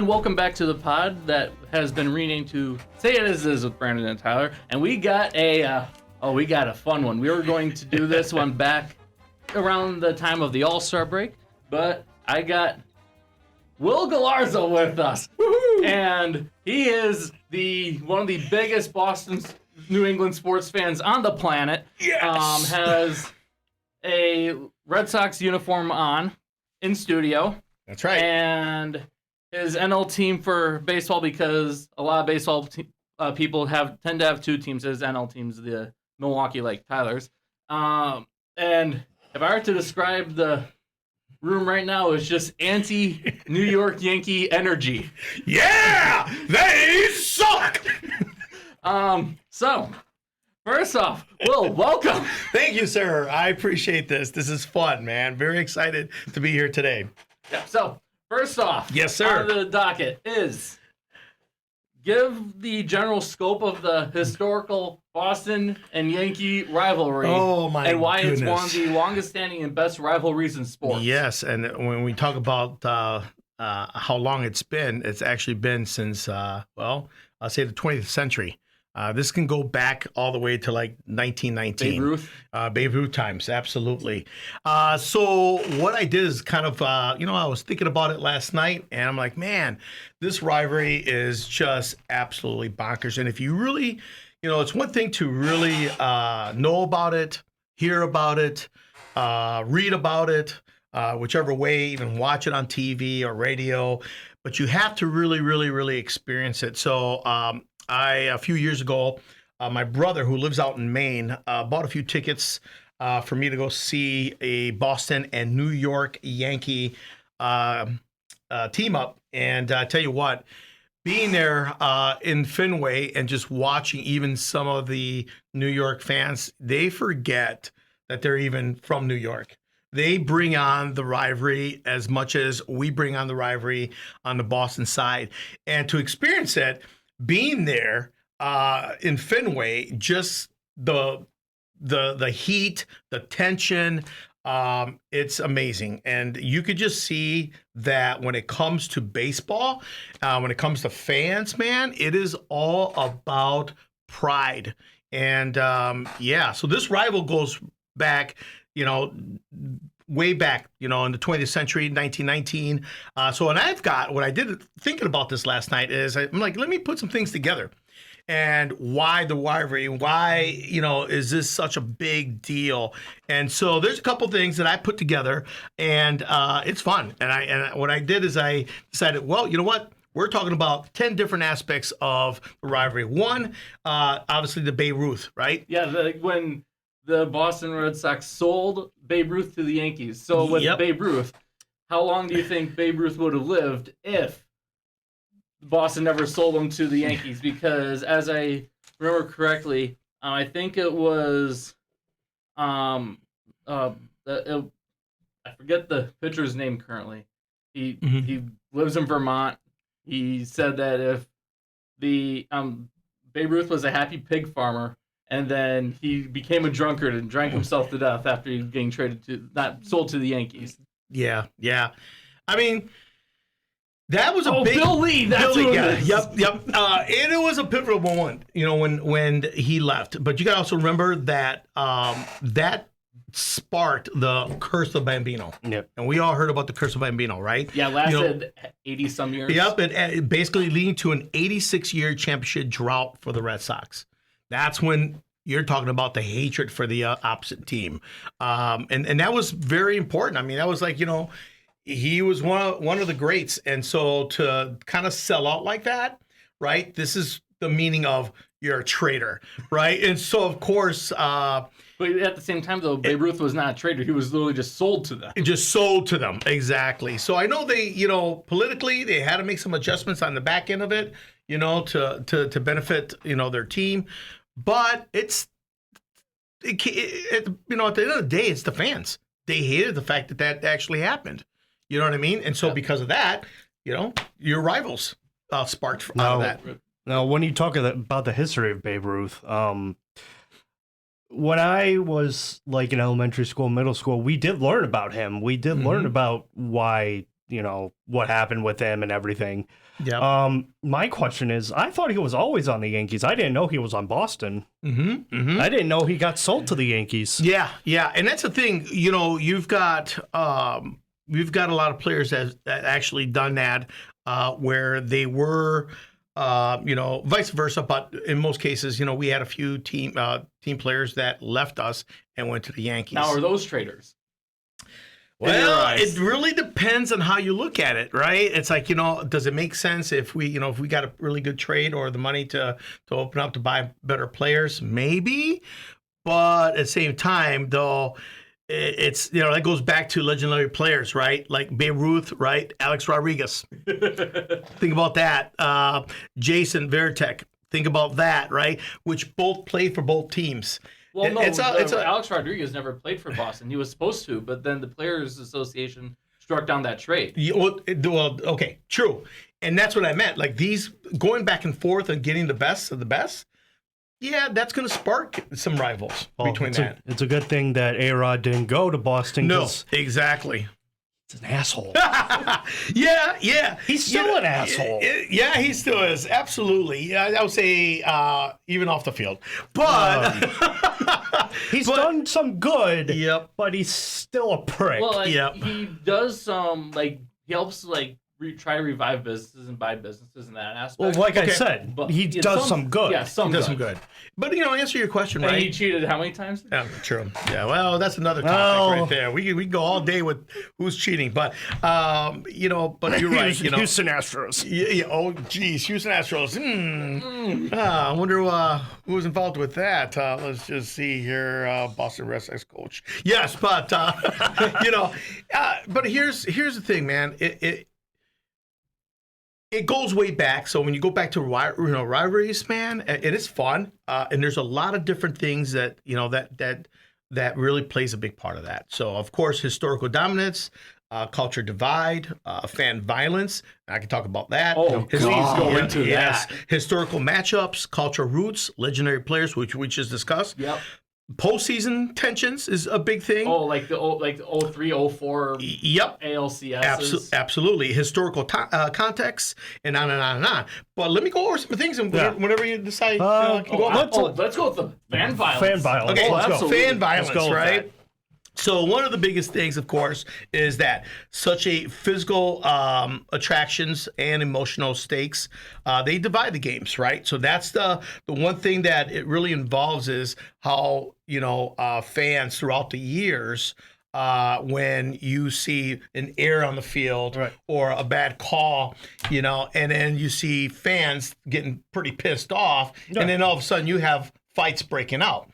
and welcome back to the pod that has been renamed to Say It As Is with Brandon and Tyler. And we got a fun one. We were going to do this one back around the time of the All-Star break, but I got Will Galarza with us. Woo-hoo! And he is one of the biggest Boston, New England sports fans on the planet. Yes! Has a Red Sox uniform on in studio. That's right. And his NL team for baseball, because a lot of baseball people tend to have two teams. His NL teams, the Milwaukee, like Tyler's. And if I were to describe the room right now, it's just anti-New York Yankee energy. Yeah! They suck! So, first off, Will, welcome. Thank you, sir. I appreciate this. This is fun, man. Very excited to be here today. Yeah, so, first off, yes, sir. On the docket is give the general scope of the historical Boston and Yankee rivalry. Oh, my and why goodness. It's one of the longest standing and best rivalries in sports. Yes, and when we talk about how long it's actually been since, I'll say the 20th century. This can go back all the way to like 1919. Babe Ruth? Babe Ruth times, absolutely. So what I did is kind of, I was thinking about it last night, and I'm like, man, this rivalry is just absolutely bonkers. And if you really, it's one thing to really know about it, hear about it, read about it, whichever way, even watch it on TV or radio, but you have to really, really, really experience it. So a few years ago, my brother, who lives out in Maine, bought a few tickets for me to go see a Boston and New York Yankee team up. And I tell you what, being there in Fenway and just watching even some of the New York fans, they forget that they're even from New York. They bring on the rivalry as much as we bring on the rivalry on the Boston side. And to experience it, being there in Fenway, just the heat, the tension, it's amazing. And you could just see that when it comes to baseball, when it comes to fans, man, it is all about pride. And so this rival goes back, way back, in the 20th century, 1919. What I did thinking about this last night is I'm like, let me put some things together. And why the rivalry? Why, is this such a big deal? And so there's a couple things that I put together, and it's fun. And what I did is I decided, well, you know what? We're talking about 10 different aspects of the rivalry. One, obviously the Babe Ruth, right? Yeah, when the Boston Red Sox sold Babe Ruth to the Yankees. So with Babe Ruth, how long do you think Babe Ruth would have lived if Boston never sold him to the Yankees? Because as I remember correctly, I think it was I forget the pitcher's name currently. He lives in Vermont. He said that if the Babe Ruth was a happy pig farmer, and then he became a drunkard and drank himself to death after he getting sold to the Yankees. Yeah. I mean, that was a big Bill Lee. That's who it is. Yep. And it was a pivotal moment, when he left. But you got to also remember that that sparked the curse of Bambino. Yep. And we all heard about the curse of Bambino, right? Yeah, lasted 80-some years. Yep, and basically leading to an 86-year championship drought for the Red Sox. That's when you're talking about the hatred for the opposite team. And that was very important. I mean, that was like, he was one of the greats. And so to kind of sell out like that, right? This is the meaning of you're a traitor, right? And so, of course... but at the same time, though, Babe Ruth was not a traitor. He was literally just sold to them. Just sold to them, exactly. So I know they, politically, they had to make some adjustments on the back end of it, to benefit, their team. But at the end of the day, it's the fans. They hated the fact that actually happened. You know what I mean? And so because of that, your rivals sparked out of that. Now, when you talk about the history of Babe Ruth, when I was like in elementary school, middle school, we did learn about him. We did learn about why, what happened with him and everything. Yep. My question is, I thought he was always on the Yankees. I didn't know he was on Boston. Mm-hmm. I didn't know he got sold to the Yankees. Yeah, and that's the thing. You've got we've got a lot of players that actually done that where they were, vice versa. But in most cases, we had a few team players that left us and went to the Yankees. Now, are those traders? Well, it really depends on how you look at it, right? It's like, does it make sense if we got a really good trade or the money to open up to buy better players? Maybe. But at the same time, though, it's, that goes back to legendary players, right? Like Babe Ruth, right? Alex Rodriguez. Think about that. Jason Varitek. Think about that, right? Which both played for both teams. Well, no, Alex Rodriguez never played for Boston. He was supposed to, but then the Players Association struck down that trade. Well, okay, true. And that's what I meant. Like these going back and forth and getting the best of the best, yeah, that's going to spark some rivals between that. It's a good thing that A-Rod didn't go to Boston. No, exactly. He's an asshole. Yeah. He's still an asshole. Yeah, he still is. Absolutely. Yeah, I would say even off the field. But he's done some good. Yep. But he's still a prick. Well, Yep. he does he helps try to revive businesses and buy businesses in that aspect. Well, like I said, but he does some good. Yeah, he does some good. But answer your question, and right? he cheated how many times? Yeah, true. Yeah, well, that's another topic right there. We go all day with who's cheating, but but you're right. Houston Astros. Yeah. Oh, geez, Houston Astros. I wonder who was involved with that. Let's just see here. Boston Red Sox coach. Yes, but but here's the thing, man. It goes way back. So when you go back to rivalries, man, it is fun, and there's a lot of different things that that really plays a big part of that. So of course, historical dominance, culture divide, fan violence. I can talk about that. Oh, please go into that. Historical matchups, cultural roots, legendary players, which we just discussed. Yep. Postseason tensions is a big thing. Oh, like the 03, 04 Yep. ALCS. Absolutely. Historical context and on and on and on. But let me go over some things and whenever you decide. Let's go with the fan violence. Fan violence. Okay, Let's go. fan violence, Let's go right? So one of the biggest things, of course, is that such a physical attractions and emotional stakes, they divide the games, right? So that's the one thing that it really involves is how, fans throughout the years, when you see an error on the field or a bad call, and then you see fans getting pretty pissed off, and then all of a sudden you have fights breaking out.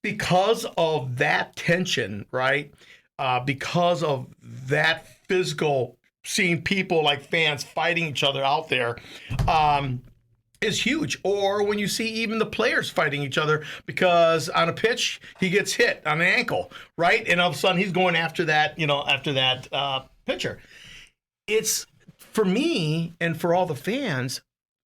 Because of that tension, right? Because of that physical, seeing people like fans fighting each other out there, is huge. Or when you see even the players fighting each other because on a pitch he gets hit on the ankle, right? And all of a sudden he's going after that, pitcher. It's for me and for all the fans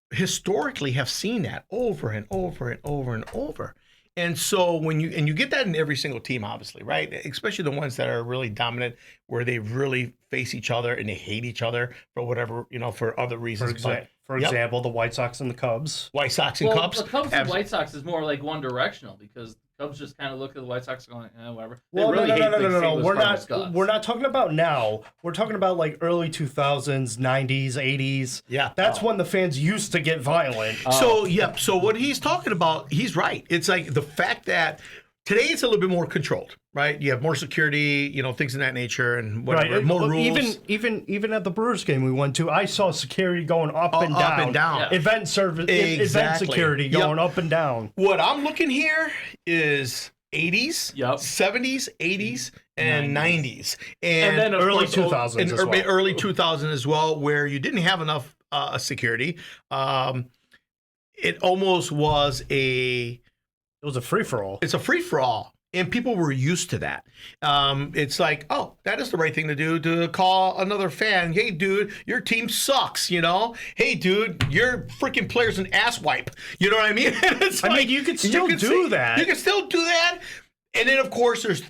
historically have seen that over and over and over and over. And so when you get that in every single team, obviously, right? Especially the ones that are really dominant, where they really face each other and they hate each other for whatever, for other reasons. For example, the White Sox and the Cubs. White Sox and Cubs. The Cubs and White Sox is more like one directional because Cubs just kind of look at the White Sox going, whatever. Well, no. We're not talking about now. We're talking about like early 2000s, 90s, 80s. Yeah. That's when the fans used to get violent. So what he's talking about, he's right. It's like the fact that today it's a little bit more controlled, right? You have more security, things of that nature and whatever, more rules. Even at the Brewers game we went to, I saw security going up and down. Up and down. Yeah. Event security going up and down. What I'm looking here is 80s, Yep. 70s, 80s, and 90s. And then early 2000s as well. Early 2000s as well, where you didn't have enough security. It almost was It was a free-for-all. It's a free-for-all. And people were used to that. It's like, oh, that is the right thing to do, to call another fan. Hey, dude, your team sucks, Hey, dude, your freaking player's an asswipe. You know what I mean? You could still do that. You can still do that. And then, of course, there's,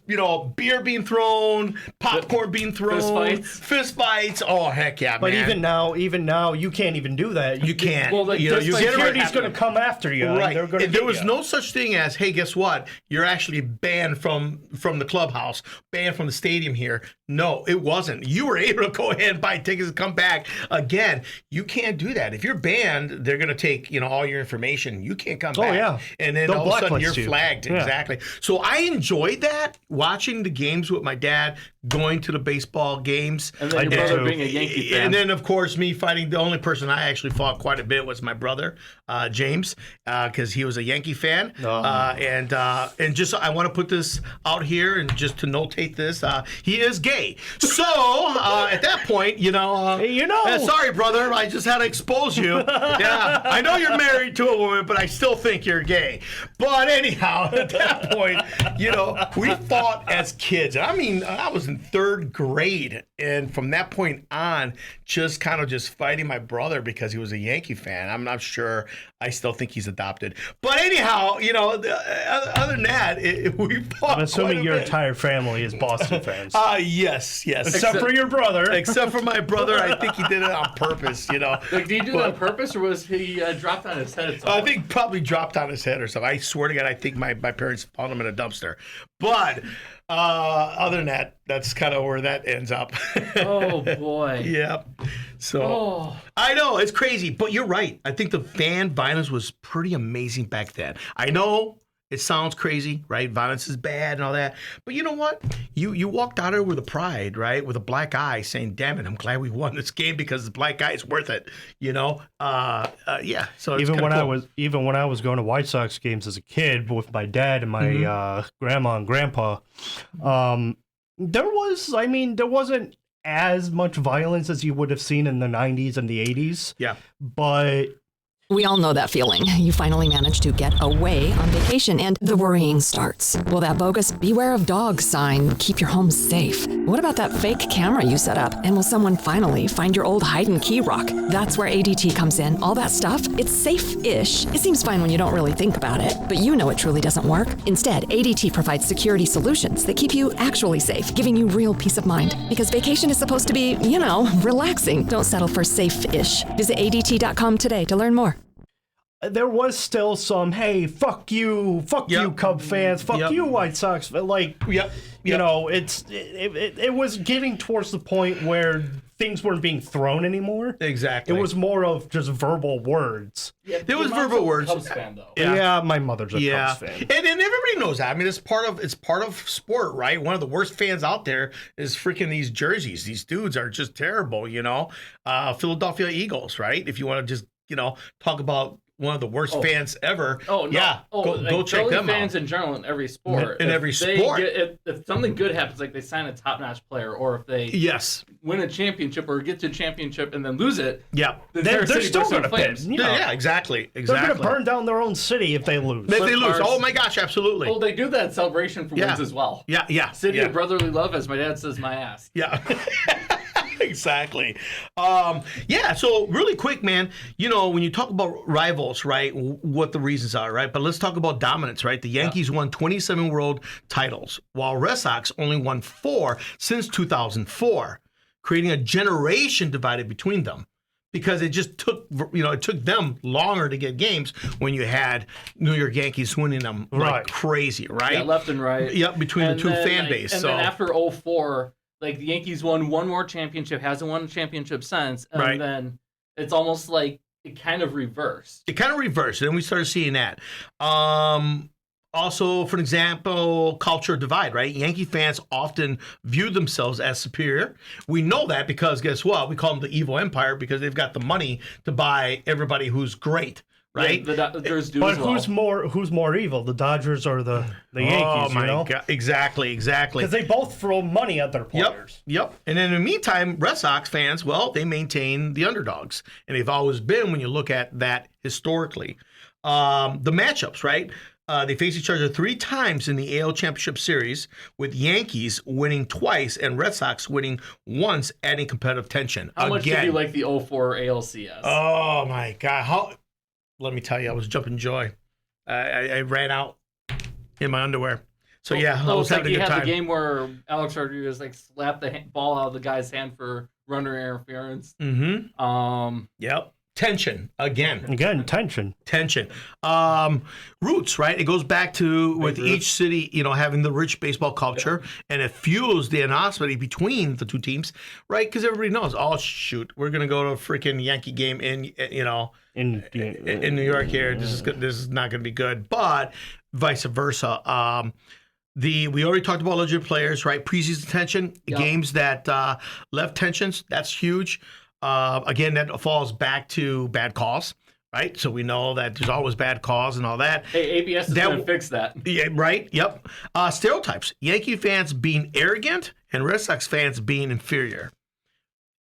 beer being thrown, popcorn being thrown, fist fights. Oh, heck yeah, but man. But even now, you can't even do that. You can't. Well, security's going to come after you. Right. And there was no such thing as, hey, guess what? You're actually banned from the clubhouse, banned from the stadium here. No, it wasn't. You were able to go ahead and buy tickets and come back. Again, you can't do that. If you're banned, they're going to take, all your information. You can't come back. Oh, yeah. And then all of a sudden you're flagged. Yeah. Exactly. So I enjoyed that, watching the games with my dad, going to the baseball games. And then your brother being a Yankee fan. And then, of course, me fighting. The only person I actually fought quite a bit was my brother, James, because he was a Yankee fan. And just I want to put this out here and just to notate this, he is gay. So at that point, sorry, brother, I just had to expose you. Yeah, I know you're married to a woman, but I still think you're gay. But anyhow, at that point, we fought as kids. I mean, I was in 3rd grade, and from that point on, just fighting my brother because he was a Yankee fan. I'm not sure. I still think he's adopted. But anyhow, other than that, we fought. I'm assuming your entire family is Boston fans. Yes. Except for your brother. Except for my brother. I think he did it on purpose, Like, did he do it on purpose, or was he dropped on his head at some point? I think probably dropped on his head or something. I swear to God, I think my parents found him in a dumpster. But other than that, that's kind of where that ends up. Oh, boy. Yep. So I know it's crazy, but you're right. I think the fan violence was pretty amazing back then. I know it sounds crazy, right? Violence is bad and all that. But you know what? You walked out there with a pride, right? With a black eye saying, damn it, I'm glad we won this game because the black guy is worth it, Yeah. So even when I was going to White Sox games as a kid with my dad and my grandma and grandpa, there wasn't as much violence as you would have seen in the 90s and the 80s. Yeah. But we all know that feeling. You finally manage to get away on vacation and the worrying starts. Will that bogus "Beware of Dogs" sign keep your home safe? What about that fake camera you set up? And will someone finally find your old hide and key rock? That's where ADT comes in. All that stuff, it's safe-ish. It seems fine when you don't really think about it, but you know it truly doesn't work. Instead, ADT provides security solutions that keep you actually safe, giving you real peace of mind. Because vacation is supposed to be, relaxing. Don't settle for safe-ish. Visit ADT.com today to learn more. There was still some, hey, fuck you, Cub fans, fuck you, White Sox. Like, it was getting towards the point where things weren't being thrown anymore. Exactly. It was more of just verbal words. Yeah, there was verbal words. Cubs fan, though. Yeah, my mother's a Cubs fan. And everybody knows that. I mean, it's part of sport, right? One of the worst fans out there is freaking these jerseys. These dudes are just terrible, Philadelphia Eagles, right? If you want to just, talk about one of the worst fans ever. Oh, no. Yeah. Go check them out. Fans in general in every sport. If something good happens, like they sign a top-notch player, or if they win a championship or get to a championship and then lose it, they're still going to piss. Yeah, exactly. They're going to burn down their own city if they lose. If they lose. Oh, my gosh, absolutely. Well, they do that celebration for wins as well. Yeah. City of brotherly love, as my dad says, my ass. Yeah. Exactly. So really quick, man, when you talk about rivals, right, what the reasons are, right? But let's talk about dominance, right? The Yankees won 27 world titles, while Red Sox only won 4 since 2004, creating a generation divided between them. Because it just took, it took them longer to get games when you had New York Yankees winning them like crazy, right? Yeah, left and right. Yep, between the two fan base. And then after 2004, like the Yankees won one more championship, hasn't won a championship since, and then it's almost like it kind of reversed. And we started seeing that. Also, for example, culture divide, right? Yankee fans often view themselves as superior. We know that because guess what? We call them the evil empire because they've got the money to buy everybody who's great. Right, the Dodgers do but as well. who's more evil, the Dodgers or the Yankees? Oh my God! Exactly. Because they both throw money at their players. Yep. And in the meantime, Red Sox fans, they maintain the underdogs, and they've always been. When you look at that historically, the matchups, right? They face each other 3 times in the AL Championship Series, with Yankees winning twice and Red Sox winning once, adding competitive tension. How much did you like the 2004 ALCS? Oh my God! Let me tell you, I was jumping joy. I ran out in my underwear. So yeah, I So was it's like having he a good had time. the game where Alex Rodriguez like slapped the ball out of the guy's hand for runner interference. Mm-hmm. Yep. Tension again. Again, tension. Roots, right? It goes back to with each city, having the rich baseball culture, and it fuels the animosity between the two teams, right? Because everybody knows, oh shoot, we're gonna go to a freaking Yankee game in New York here. This is not gonna be good, but vice versa. We already talked about legit players, right? Preseason tension, games that left tensions, that's huge. Again, that falls back to bad calls, right? So we know that there's always bad calls and all that. Hey, ABS is going to fix that. Yeah, right. Yep. Stereotypes. Yankee fans being arrogant and Red Sox fans being inferior.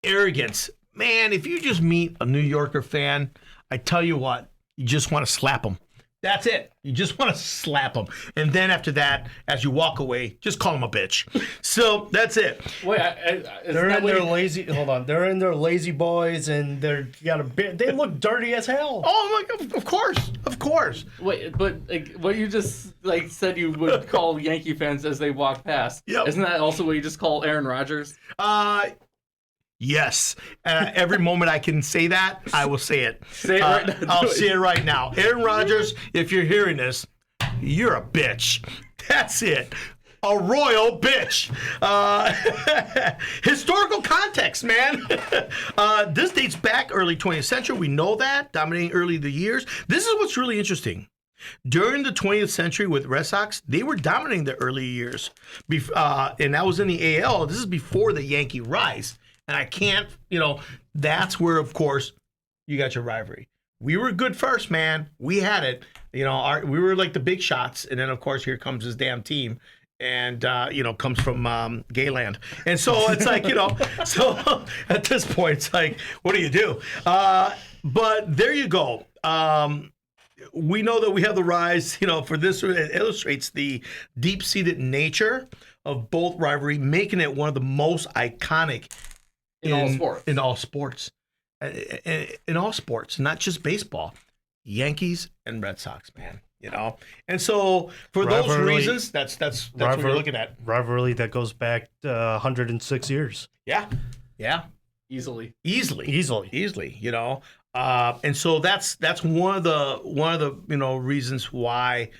Arrogance. Man, if you just meet a New Yorker fan, I tell you what, you just want to slap them. That's it. You just want to slap them. And then after that, as you walk away, just call them a bitch. So that's it. Wait, They're in their lazy. Hold on. They're in their lazy boys, and they look dirty as hell. Oh my God! Of course. Wait, but like what you just said you would call Yankee fans as they walk past. Yep. Isn't that also what you just call Aaron Rodgers? Yes. Every moment I can say that, I will say it. Say it right now. I'll say it right now. Aaron Rodgers, if you're hearing this, you're a bitch. That's it. A royal bitch. Historical context, man. This dates back early 20th century. We know that, dominating early the years. This is what's really interesting. During the 20th century with Red Sox, they were dominating the early years. And that was in the AL. This is before the Yankee rise. And I can't, that's where, of course, you got your rivalry. We were good first, man. We had it. We were like the big shots. And then, of course, here comes this damn team. And, comes from Gayland. And so it's like, so at this point, it's like, what do you do? But there you go. We know that we have the rise, for this, it illustrates the deep-seated nature of both rivalry, making it one of the most iconic in all sports, not just baseball. Yankees and Red Sox, man. And so for those reasons, that's what we're looking at. Rivalry that goes back 106 years. Yeah. Easily. And so that's one of the reasons why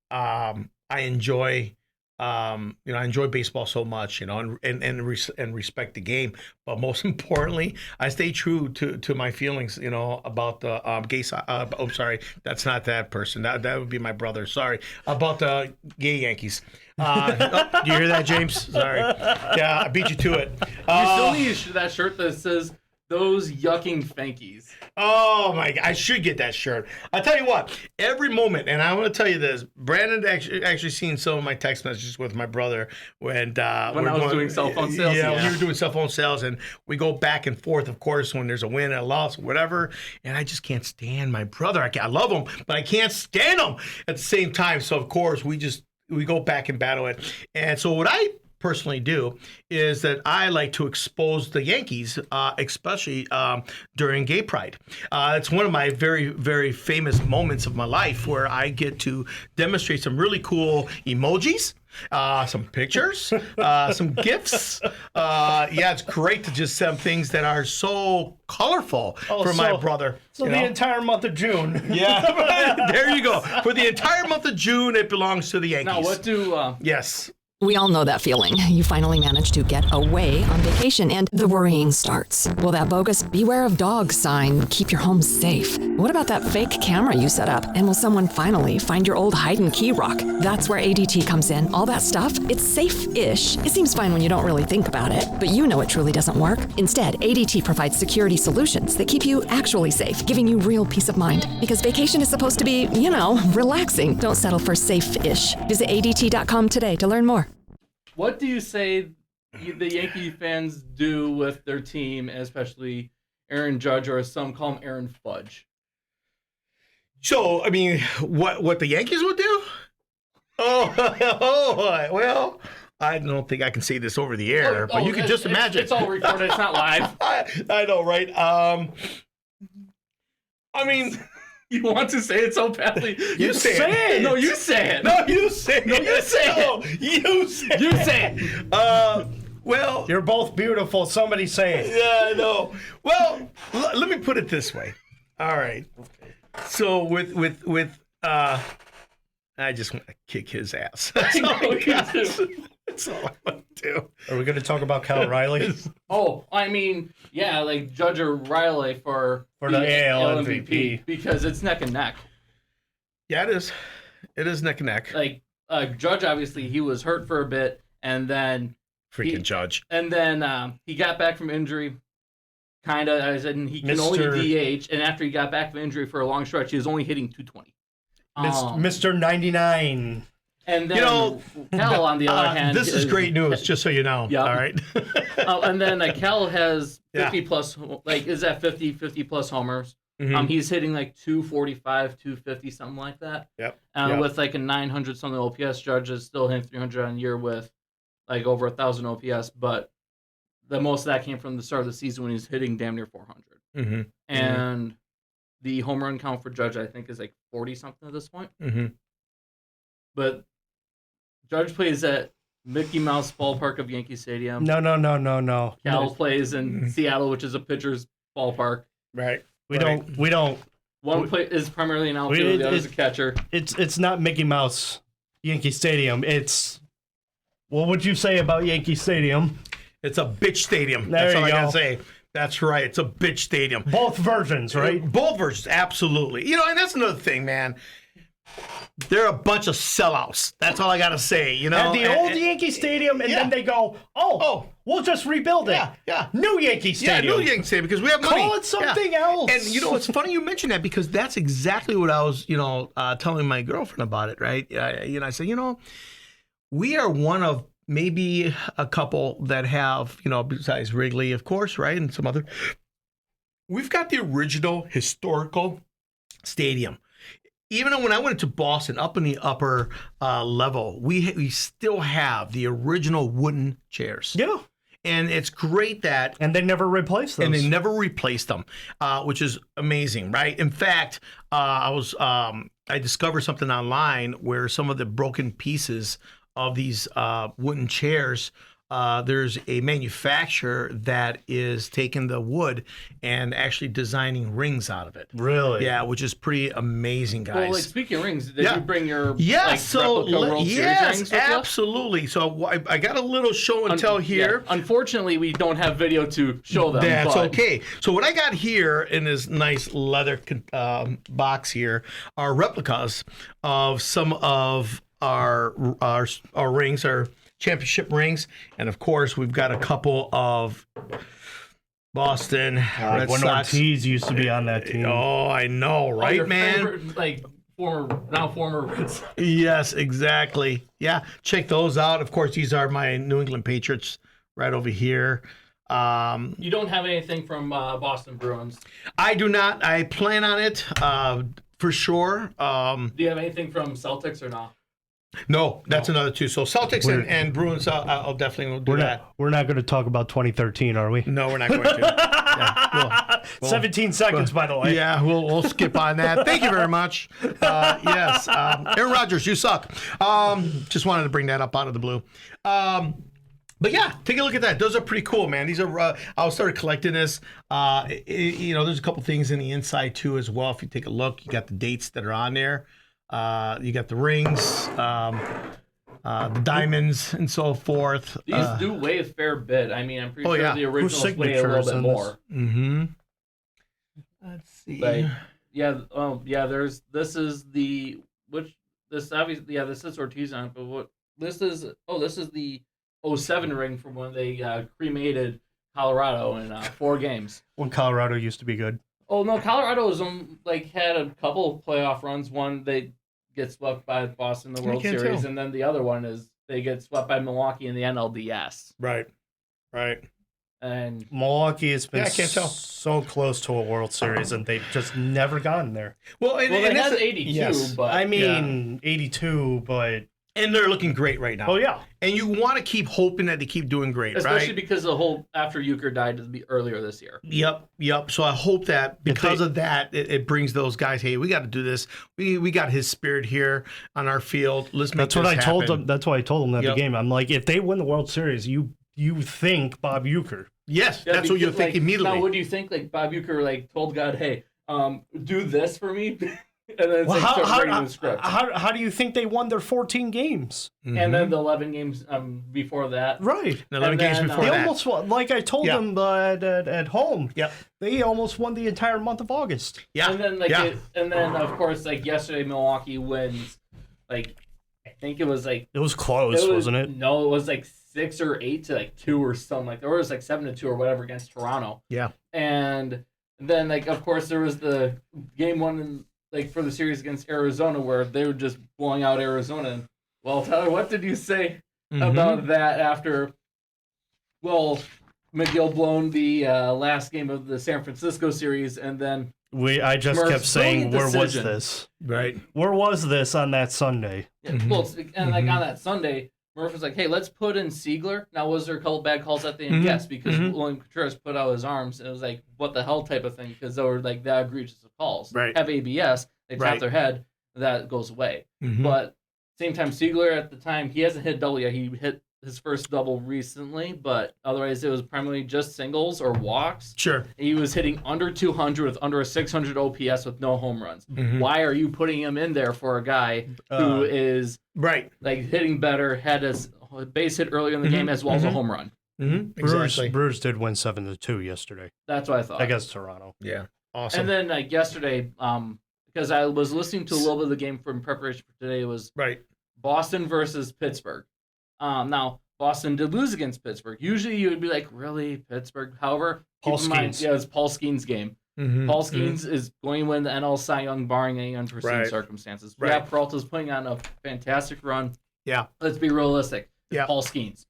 I enjoy baseball so much, and respect the game. But most importantly, I stay true to my feelings, about the gay. Sorry, that's not that person. That would be my brother. Sorry, about the gay Yankees. Do you hear that, James? Sorry. Yeah, I beat you to it. You still need that shirt that says "Those yucking Fankies." Oh my God, I should get that shirt. I'll tell you what, every moment, and I want to tell you this, Brandon actually seen some of my text messages with my brother when I was doing cell phone sales. Yeah, when you were doing cell phone sales, and we go back and forth, of course, when there's a win and a loss, whatever, and I just can't stand my brother. I love him, but I can't stand him at the same time. So, of course, we go back and battle it. And so what I personally do is that I like to expose the Yankees, especially during Gay Pride. It's one of my very, very famous moments of my life where I get to demonstrate some really cool emojis, some pictures, some gifts. It's great to just send things that are so colorful for my brother. So the entire month of June. Yeah, there you go. For the entire month of June, it belongs to the Yankees. Now, what do... Yes. We all know that feeling. You finally manage to get away on vacation and the worrying starts. Will that bogus "Beware of Dogs" sign keep your home safe? What about that fake camera you set up? And will someone finally find your old hide and key rock? That's where ADT comes in. All that stuff, it's safe-ish. It seems fine when you don't really think about it, but you know it truly doesn't work. Instead, ADT provides security solutions that keep you actually safe, giving you real peace of mind. Because vacation is supposed to be, relaxing. Don't settle for safe-ish. Visit ADT.com today to learn more. What do you say the Yankee fans do with their team, and especially Aaron Judge, or as some call him, Aaron Fudge? So, I mean, what the Yankees would do? Well, I don't think I can say this over the air, but you can just imagine. It's all recorded. It's not live. I know, right? I mean... You want to say it so badly. You say it. No, you say it. No, you say say it. No, you say it. No, you say it. You say it. Well, You're both beautiful. Somebody say it. yeah, I know. Well, let me put it this way. All right. So with I just want to kick his ass. That's all I got. That's all I want to do. Are we going to talk about Cal Riley? Oh, I mean, yeah, like Judge or Riley for the AL MVP. because it's neck and neck. Yeah, it is. It is neck and neck. Like Judge, obviously, he was hurt for a bit, and then Freaking Judge. And then he got back from injury, kind of. I said he can only DH, and after he got back from injury for a long stretch, he was only hitting 220. Mr. 99. And then Cal, on the other hand, this is great news. Just so you know. Yep. All right. And then Cal has 50 plus, like is that 50 plus homers. Mhm. He's hitting like 245, 250, something like that. Yep. With like a 900 something OPS. Judge is still hitting 300 on a year with like over 1,000 OPS, but the most of that came from the start of the season when he's hitting damn near 400. Mm-hmm. And the home run count for Judge, I think, is like 40 something at this point. Mm-hmm. But Judge plays at Mickey Mouse Ballpark of Yankee Stadium. No. Cal plays in Seattle, which is a pitcher's ballpark. Right. We don't. One play is primarily an outfielder, the other is a catcher. It's not Mickey Mouse Yankee Stadium. It's, what would you say about Yankee Stadium? It's a bitch stadium. There That's all you I go. gotta say. That's right. It's a bitch stadium. Both versions, right? Both versions, absolutely. You know, and that's another thing, man. They're a bunch of sellouts. That's all I gotta say. You know, At the old Yankee Stadium, and then they go, we'll just rebuild it. Yeah. New Yankee Stadium. Yeah, New Yankee Stadium, because we have money. Call it something else. And you know, it's funny you mentioned that, because that's exactly what I was, telling my girlfriend about it, right? I said, we are one of maybe a couple that have, besides Wrigley, of course, right, and some other, we've got the original historical stadium. Even when I went to Boston, up in the upper level, we still have the original wooden chairs. Yeah. And it's great that... And they never replaced those. And they never replaced them, which is amazing, right? In fact, I discovered something online where some of the broken pieces of these wooden chairs, there's a manufacturer that is taking the wood and actually designing rings out of it. Really? Yeah, which is pretty amazing, guys. Well, like speaking of rings, did you bring your replica World Series rings with absolutely. you? So I got a little show and tell here. Yeah. Unfortunately, we don't have video to show them. That's okay. So what I got here in this nice leather box here are replicas of some of our rings, our championship rings, and of course we've got a couple of Boston Red when Sox. Ortiz used to be on that team. Oh, I know, right, your man? favorite, former. Yes, exactly. Yeah, check those out. Of course, these are my New England Patriots right over here. You don't have anything from Boston Bruins. I do not. I plan on it for sure. Do you have anything from Celtics or not? No, that's another two. So Celtics and Bruins, I'll definitely do that. We're not going to talk about 2013, are we? No, we're not going to. 17 seconds, by the way. Yeah, we'll skip on that. Thank you very much. Yes, Aaron Rodgers, you suck. Just wanted to bring that up out of the blue. But yeah, take a look at that. Those are pretty cool, man. These are. I started collecting this. There's a couple things in the inside too as well. If you take a look, you got the dates that are on there. You got the rings, the diamonds, and so forth. These do weigh a fair bit. I mean, I'm pretty sure yeah. the originals weigh a little bit more. Mm-hmm. Let's see. But, this is the this is Ortiz on it, but this is the 07 ring from when they cremated Colorado in 4 games. When Colorado used to be good. Oh no, Colorado's had a couple of playoff runs. One they get swept by Boston in the World Series, and then the other one is they get swept by Milwaukee in the NLDS. Right. And Milwaukee has been so close to a World Series, and they've just never gotten there. Well, they had 82, but I mean 82, but And they're looking great right now. Oh yeah. And you want to keep hoping that they keep doing great, Especially right? because the whole after Euchre died earlier this year. Yep. So I hope that because of that, it brings those guys, hey, we got to do this. We got his spirit here on our field. Let's make That's what I this told happen. them. That's what I told them at Yep. the game. I'm like, if they win the World Series, you think Bob Euchre. Yes, Yeah, that's what you because, think immediately. Now, what do you think? Like Bob Euchre told God, "Hey, do this for me," and then it's Well, start writing the script. how do you think they won their 14 games? And then the 11 games before that. Right. The 11 and games then, before They that. almost won. Like I told Yeah. them at home. Yep. They almost won the entire month of August. Yeah. And then of course yesterday Milwaukee wins. I think it was It was close, wasn't it? No, it was 6 or 8 to 2 or something. Or it was 7-2 or whatever against Toronto. Yeah. And then of course there was the game one for the series against Arizona where they were just blowing out Arizona. Well, Tyler, what did you say about that after? Well, McGill blown the last game of the San Francisco series, and then I just Murph's kept saying, brilliant where was decision. this? Right. Where was this on that Sunday? well, and on that Sunday, Murph was like, "Hey, let's put in Siegler." Now, was there a couple bad calls at the end? Yes, because William Contreras put out his arms, and it was what the hell type of thing, because they were that egregious of calls. Right. Have ABS, they tap Right. their head, that goes away. Mhm. But same time, Siegler at the time, he hasn't hit double yet. He hit his first double recently, but otherwise it was primarily just singles or walks. Sure. He was hitting under 200 with under a 600 OPS with no home runs. Mhm. Why are you putting him in there for a guy who is Right. hitting better, had his base hit earlier in the game as well as a home run? Exactly. Brewers did win 7-2 yesterday That's what I thought. against Toronto. Yeah. Awesome. And then yesterday, because I was listening to a little bit of the game in preparation for today, it was right. Boston versus Pittsburgh. Now, Boston did lose against Pittsburgh. Usually you would be like, really, Pittsburgh? However, Paul keep in mind, Skeens. yeah, it's Paul Skeens' game. Mhm. Paul Skeens is going to win the NL Cy Young barring any unforeseen Right. circumstances. Right. Yeah, Peralta's putting on a fantastic run. Yeah. Let's be realistic. It's Yeah. Paul Skeens.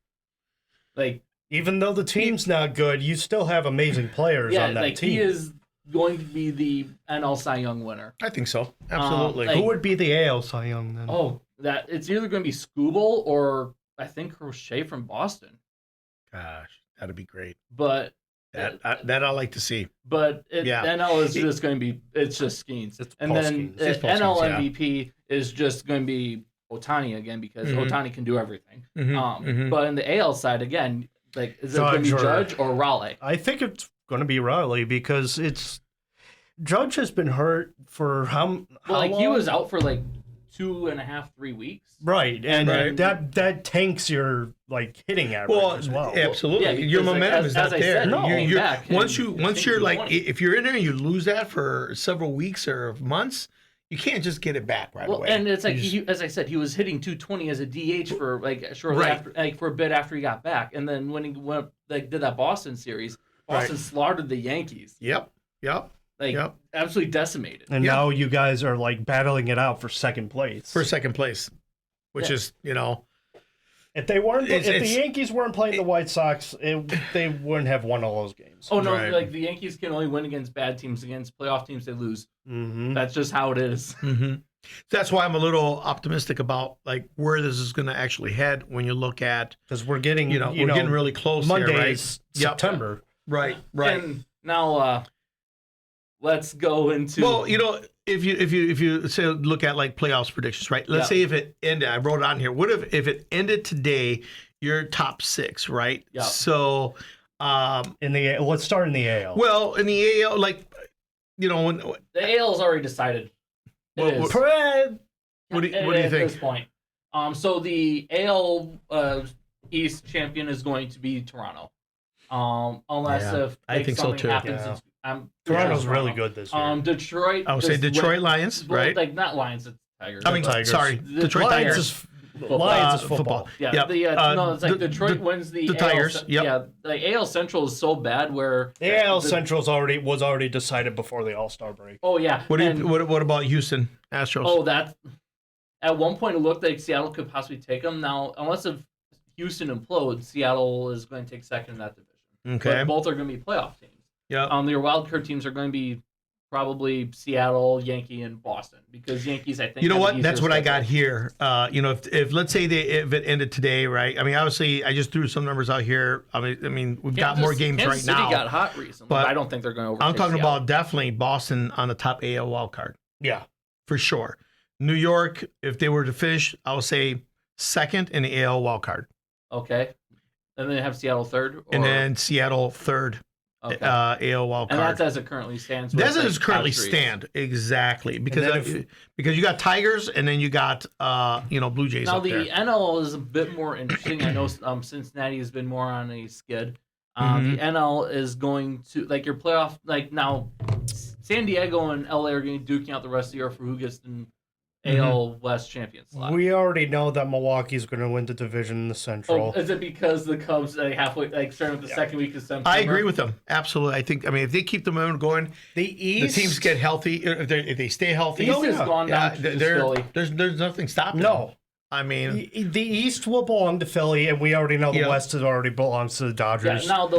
Even though the team's not good, you still have amazing players Yeah, on that team. he is going to be the NL Cy Young winner. I think so. Absolutely. like- Who would be the AL Cy Young then? Oh, that it's either going to be Skubal or I think Crochet from Boston. Gosh, that'd be great. But That I like to see. But Yeah. NL is just going to be it's just Skeens. It's And Paul then Skeens. It's Paul NL Skeens, yeah. MVP is just going to be Ohtani again because Mhm. Ohtani can do everything. Mhm. But in the AL side again, is it going to be Judge or- Judge or Raleigh? I think it's going to be Riley because Judge has been hurt for how Well, long? he was out for 2.5, 3 weeks. Right, and Right. that tanks your hitting average Well, as well. absolutely. Yeah, because, Your momentum is not as I there. said, No. he came You're- back once and once you're hitting 220. if you're in there and you lose that for several weeks or months, you can't just get it back right Well, away. and it's You just- as I said, he was hitting 220 as a DH for shortly Right. after, for a bit after he got back, and then when he went did that Boston series, Boston Right. slaughtered the Yankees, Yep. Yep. absolutely decimated. and yeah. now you guys are battling it out for second place. For second place, which Yeah. is If they weren't, It's- if the it's- Yankees weren't playing the White Sox, they wouldn't have won all those games. Oh no, Right. the Yankees can only win against bad teams. Against playoff teams, they lose. Mm-hmm. That's just how it is. That's why I'm a little optimistic about where this is going to actually head when you look at Because we're getting, we're getting really close. Monday here, right? is Yep. September. Right. And now let's go into. Well, if you say look at playoffs predictions, right? Let's say if it ended, I wrote it on here. What if it ended today? You're top 6, right? Yeah. So, Let's start in the AL. well, in the AL, when the AL's already decided. It What- is. what do you At think? this point, so the AL East champion is going to be Toronto, unless Yeah, if I think so, something too. happens. Yeah. I'm Toronto's Toronto. really good this year. Detroit. I would say just Detroit Lions, went- right? Not Lions, it's Tigers. I mean, Tigers. sorry, The Detroit Lions Tigers. is Lions is football. Yeah, Yep. no, it's the- Detroit the- wins the the AL, Tigers, yep. Yeah, the AL Central is so bad where The AL Central's was already decided before the All-Star break. Oh yeah. What about Houston Astros? Oh, that at one point it looked like Seattle could possibly take them. Now, unless if Houston implodes, Seattle is going to take second in that division. okay. But both are going to be playoff teams. Yeah. Your wild card teams are going to be probably Seattle, Yankee, and Boston because Yankees, I think. You know have what? an That's easier what I got schedule. here. If let's say if it ended today, right? I mean, obviously, I just threw some numbers out here. I mean, we've got more games Kansas right City now. got hot recently, but I don't think they're going to overtake I'm talking Seattle. about definitely Boston on the top AL wild card Yeah. for sure. New York, if they were to finish, I would say second in the AL wild card, Okay. And then have Seattle third? and then Seattle third okay. AL wild And card. that's as it currently stands. That's with, as it currently top threes. stand exactly because then because you got Tigers and then you got Blue Jays Now up the there. NL is a bit more interesting. I know Cincinnati has been more on a skid. Mhm. The NL is going to like your playoff. Like now, San Diego and LA are going to duking out the rest of the year for who gets an AL West champion slot. We already know that Milwaukee's going to win the division in the Central. Oh, is it because the Cubs halfway, starting with the second week of September? I agree with them absolutely. I mean, if they keep the momentum going, The the East teams get healthy. If they stay healthy, The East has yeah. gone down to Philly. there's nothing stopping. No. them. I mean, The East will belong to Philly, and we already know the Yeah. West has already belongs to the Yeah. Dodgers. Now the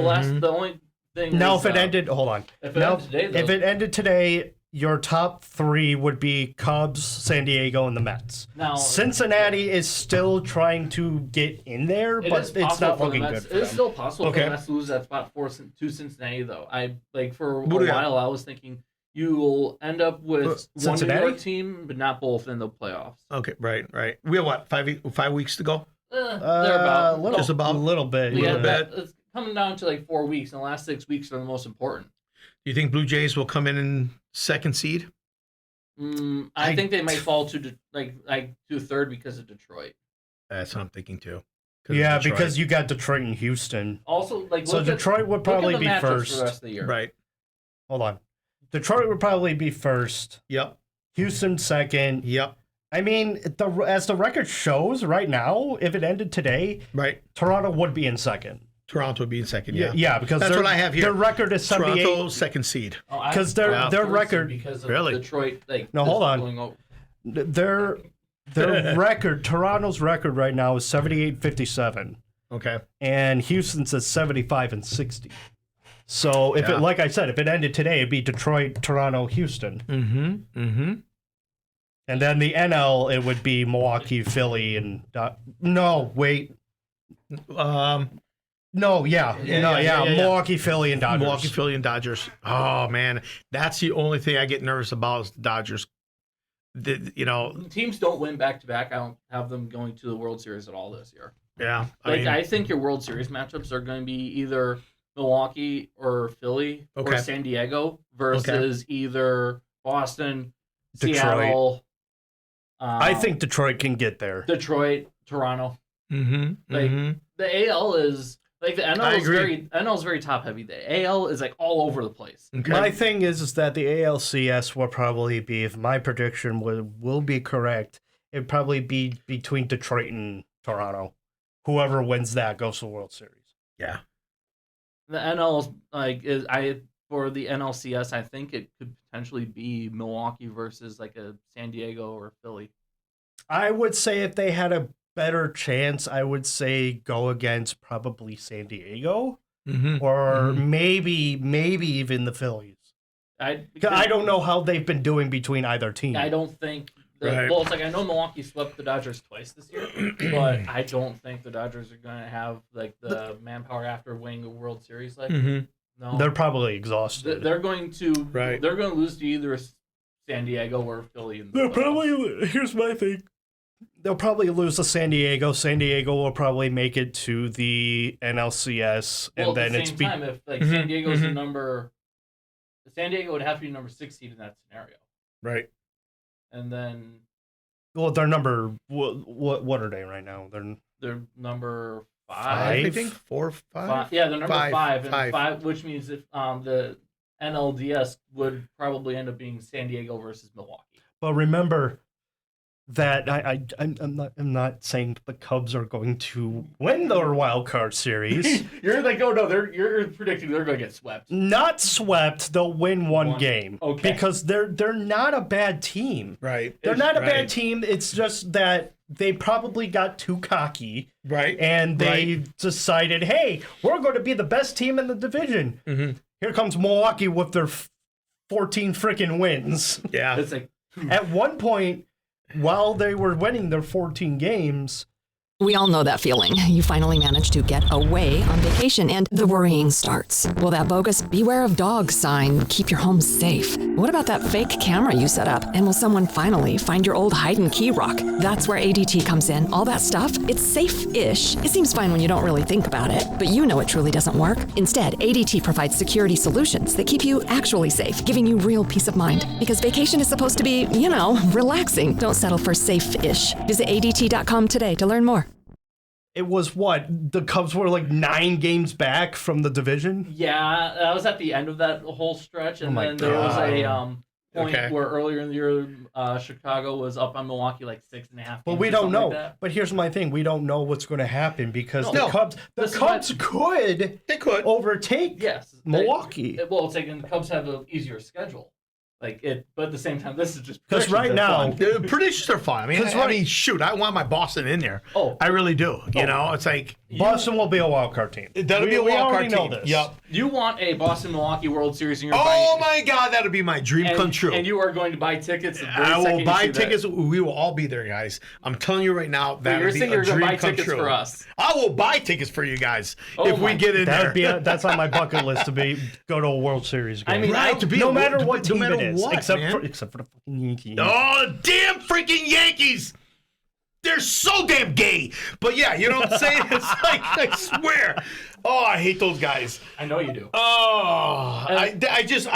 only thing. Now, is, if it ended, hold on. if it Now, ended today, though- if it ended today, your top three would be Cubs, San Diego, and the Mets. Now- Cincinnati is still trying to get in there, It but is it's possible not for the looking Mets. good for It is them. still possible for Okay. the Mets to lose that spot to Cincinnati, though. For a What do you got? while, I was thinking you will end up with one New Cincinnati? York team, but not both in the playoffs. okay, right. We have what 5 weeks to go. They're A about. little, Just about- a little bit. Yeah, little bit. it's coming down to like 4 weeks, and the last 6 weeks are the most important. Do you think Blue Jays will come in second seed? I think they might fall to to third because of Detroit. That's what I'm thinking too. 'Cause Yeah, of Detroit. because you got Detroit and Houston. Also, So look at- Detroit would look at probably the be matchups first. for the rest of the year. right. Hold on. Detroit would probably be first. Yep. Houston second. Yep. I mean, as the record shows right now, if it ended today, Right. Toronto would be in second. Toronto would be in second. Yeah. Yeah, because That's what I have here. Their record is 78. Toronto second seed. Because their record- because of Really? Detroit. No, hold on. going over. Their record, Toronto's record right now is 78-57, Okay. and Houston's is 75-60. So if Yeah. it, like I said, if it ended today, it'd be Detroit, Toronto, Houston, and then the NL it would be Milwaukee, Philly, and no, wait, Yeah. Milwaukee, Philly, and Dodgers. Milwaukee, Philly, and Dodgers. Oh man, that's the only thing I get nervous about is the Dodgers. Teams don't win back to back. I don't have them going to the World Series at all this year. Yeah. I think your World Series matchups are going to be either Milwaukee or Philly or Okay. San Diego versus either Boston, Detroit. Seattle. I think Detroit can get there. Detroit, Toronto. Mm-hmm. Like the AL is like the NL I is agree. very top heavy. The AL is like all over the place. Okay. My thing is that the ALCS will probably be, if my prediction will be correct, it'd probably be between Detroit and Toronto. Whoever wins that goes to the World Series. Yeah. The NL for the NLCS, I think it could potentially be Milwaukee versus like a San Diego or Philly. I would say if they had a better chance, I would say go against probably San Diego or maybe even the Phillies. I don't know how they've been doing between either team. I don't think. Right. Well, it's like I know Milwaukee swept the Dodgers twice this year, but I don't think the Dodgers are going to have like the manpower after winning a World Series. Like, no, They're probably exhausted. they're going to Right. They're going to lose to either San Diego or Philly. In the playoffs. Here's my thing. They'll probably lose to San Diego. San Diego will probably make it to the NLCS, Well, and then at the it's same time, if like San Diego's the number, San Diego would have to be number 6 seed in that scenario, Right. and then well, they're number what are they right now? they're number 5. I Five? think 4, 5. Yeah, they're number Five. 5, and Five. 5, which means if the NLDS would probably end up being San Diego versus Milwaukee. But remember that I'm not saying the Cubs are going to win their wild card series. You're like, oh no, you're predicting they're going to get swept. Not swept. They'll win one game. Okay. Because they're not a bad team. Right. They're not a Right. bad team. It's just that they probably got too cocky. Right. And they decided, hey, we're going to be the best team in the division. Here comes Milwaukee with their 14 freaking wins. Yeah. It's like At one point, while they were winning their 14 games, We all know that feeling. You finally manage to get away on vacation and the worrying starts. Will that bogus "Beware of Dogs" sign keep your home safe? What about that fake camera you set up? And will someone finally find your old hide and key rock? That's where ADT comes in. All that stuff, it's safe-ish. It seems fine when you don't really think about it, but you know it truly doesn't work. Instead, ADT provides security solutions that keep you actually safe, giving you real peace of mind. Because vacation is supposed to be, relaxing. Don't settle for safe-ish. Visit ADT.com today to learn more. it was what? The Cubs were like 9 games back from the division? yeah, that was at the end of that whole stretch, and my then there was a point Okay. where earlier in the year, Chicago was up on Milwaukee like 6.5. But games we or don't something know. like that. But here's my thing: we don't know what's going to happen because No. the Cubs This is could They could. overtake Yes, Milwaukee. well, it's like the Cubs have an easier schedule, but at the same time, this is just Because right predictions are now, fun. The predictions are fun. I mean, 'Cause shoot, I want my Boston in there. Oh. I really do. You know, it's like Boston will be a wild card team. that'll be a We wild already card team. know this. Yep. You want a Boston Milwaukee World Series in your Oh my God, that'll be my dream come true. And you are going to buy tickets. The very I second will you buy see that. tickets. We will all be there, guys. I'm telling you right now, that you're would be saying a you're gonna dream buy come tickets true. for us. I will buy tickets for you guys Oh if we my- get in there. That's on my bucket list to go to a World Series game. I mean, Right, to be no a- matter to- what no team matter it is, what, except man. for the fucking Yankees. Oh, damn freaking Yankees! They're so damn gay. But yeah, you know what I'm saying? It's like, I swear. Oh, I hate those guys. I know you do. Oh, I just,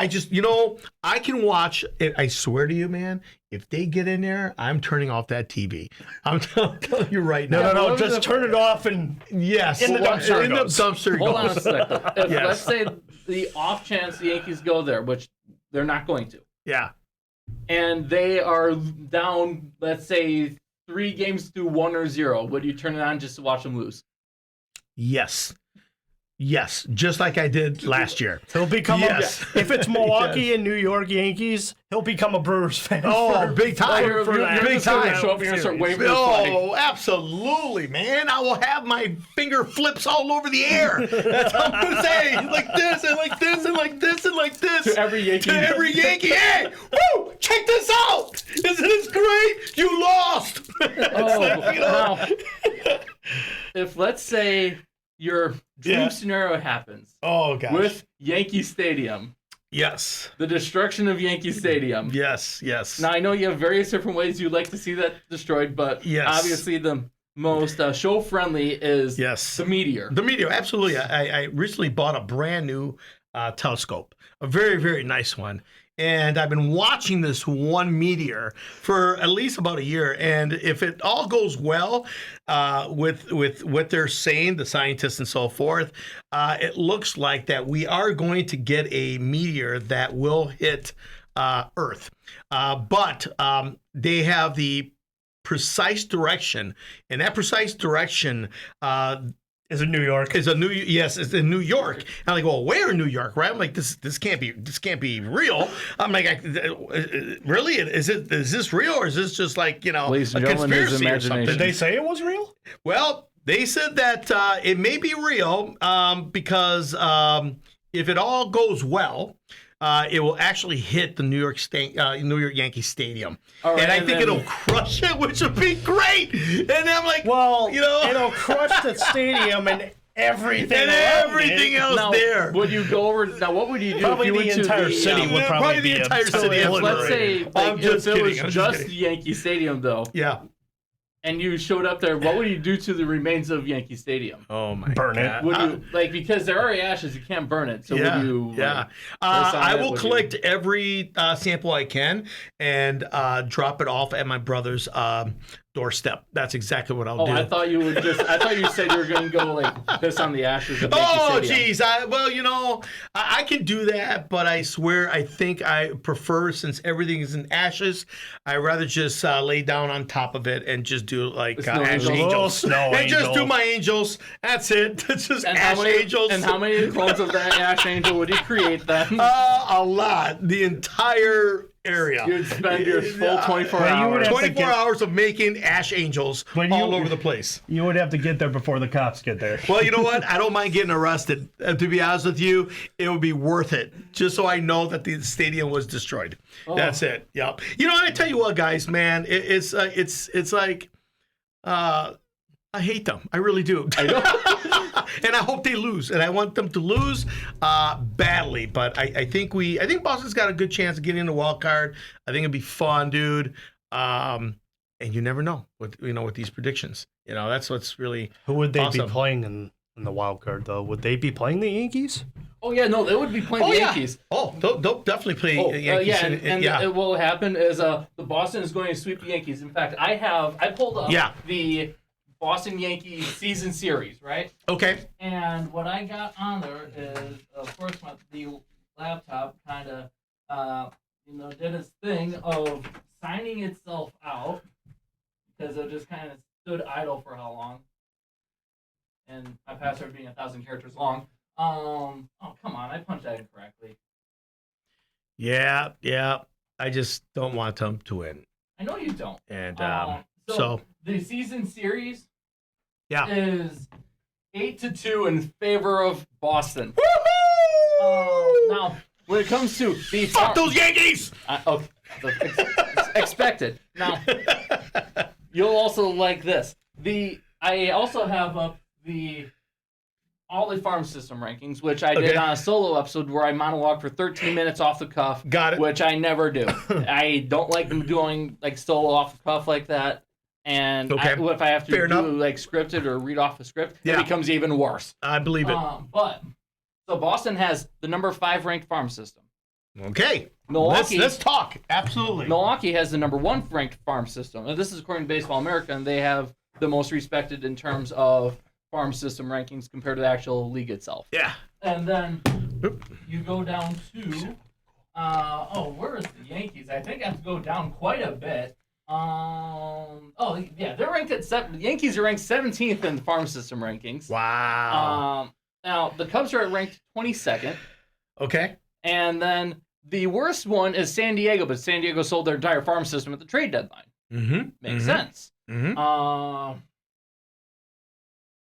I can watch it. I swear to you, man, if they get in there, I'm turning off that TV. I'm telling you right now. No, what was just the- turn it off and Yes. In the dumpster In the goes. dumpster Hold on a goes. second. If, Yes. Let's say the off chance the Yankees go there, which they're not going to, Yeah. and they are down, let's say 3 games to 1 or 0, would you turn it on just to watch them lose? Yes. Yes. Just like I did last year. he'll become Yes. if it's Milwaukee and New York Yankees, he'll become a Brewers fan. Oh, for- big time. You're Big just gonna time. show up, you're gonna start waving the flag. Oh, absolutely, man. I will have my finger flips all over the air. That's what I'm going to say. Like this and like this and like this and like this. To every Yankee. To every Yankee. Hey, woo, check this out. Isn't this great? You lost. Oh, You know? now, if let's say your dream Yeah. scenario happens Oh, gosh. with Yankee Stadium, Yes. the destruction of Yankee Stadium. Yes. Yes. Now I know you have various different ways you'd like to see that destroyed, but Yes. obviously the most show friendly is Yes. the meteor. The meteor, absolutely. I recently bought a brand new telescope, a very, very nice one. And I've been watching this one meteor for at least about a year. And if it all goes well with what they're saying, the scientists and so forth, it looks like that we are going to get a meteor that will hit Earth. But they have the precise direction, and that precise direction Is it New York? it's it's in New York. And I'm like, well, where in New York, right? I'm like, this can't be real. I'm like, really? Is this real, or is this just like, Ladies a and gentlemen, his conspiracy or something? imagination. Did they say it was real? Well, they said that it may be real because if it all goes well, it will actually hit the New York Yankee Stadium, All right, and I and think then- it'll crush it, which would be great. And I'm like, Well, it'll it'll crush the stadium and everything and around everything it. else Now, there. would you go over? Now, what would you do Probably if you the went to entire the city would Probably probably the be entire city obliterated. Let's say I'm like, just if it kidding, was I'm just just kidding. Yankee Stadium though, Yeah. and you showed up there, what would you do to the remains of Yankee Stadium? Oh my Burn it. God. Would you because there are ashes, you can't burn it. So Yeah, would you? yeah. piss on I it? will Would you- collect every sample I can and drop it off at my brother's doorstep. That's exactly what I'll Oh, do. I thought you would just. I thought you said you were going to go like piss on the ashes of Yankee Oh, Stadium. geez. I can do that, but I swear I think I prefer, since everything is in ashes, I'd rather just lay down on top of it and just do like Snow ash angels. angels. Little snow and just do angel. my angels. That's it. It's just And ash how many? angels. And how many clones of that ash angel would you create then? A lot. The entire area. You'd spend your full 24 Well, you would hours. have to 24 hours of making ash angels But you- all over the place. You would have to get there before the cops get there. Well, you know what? I don't mind getting arrested. To be honest with you, it would be worth it just so I know that the stadium was destroyed. That's it. Yep. You know, I tell you what, guys, man, it's like I hate them. I really do. I know. And I hope they lose. And I want them to lose badly. But I think Boston's got a good chance of getting in the wild card. I think it'd be fun, dude. And you never know with these predictions. You know, that's what's really Who would they awesome. be playing in the wild card, though? Would they be playing the Yankees? Oh yeah, no, they would be playing the Yankees. Oh, they'll definitely play Yankees. Yeah, and what will happen is the Boston is going to sweep the Yankees. In fact, I pulled up the Boston Yankees season series, right? Okay. And what I got on there is, of course, the laptop kind of, did its thing of signing itself out because it just kind of stood idle for how long? And my password being 1,000 characters long. Oh, come on, I punched that incorrectly. Yeah. I just don't want them to win. I know you don't. And so the season series yeah. is 8-2 in favor of Boston. Woohoo! Now, when it comes to the Fuck those Yankees! Expected. Now, you'll also like this. I also have up all the farm system rankings, which I did on a solo episode where I monologued for 13 minutes off the cuff. Got it. Which I never do. I don't like them doing like solo off the cuff like that. And if I have to like scripted or read off a script, it becomes even worse. I believe it. So Boston has the number 5 ranked farm system. Okay. Milwaukee. Let's talk. Absolutely. Milwaukee has the number 1 ranked farm system. And this is according to Baseball America, and they have the most respected in terms of farm system rankings compared to the actual league itself. Yeah. And then you go down to where is the Yankees? I think I have to go down quite a bit. They're ranked at 7. The Yankees are ranked 17th in the farm system rankings. Wow. Now the Cubs are ranked 22nd. Okay. And then the worst one is San Diego, but San Diego sold their entire farm system at the trade deadline. Mm-hmm. Makes sense. Mm-hmm.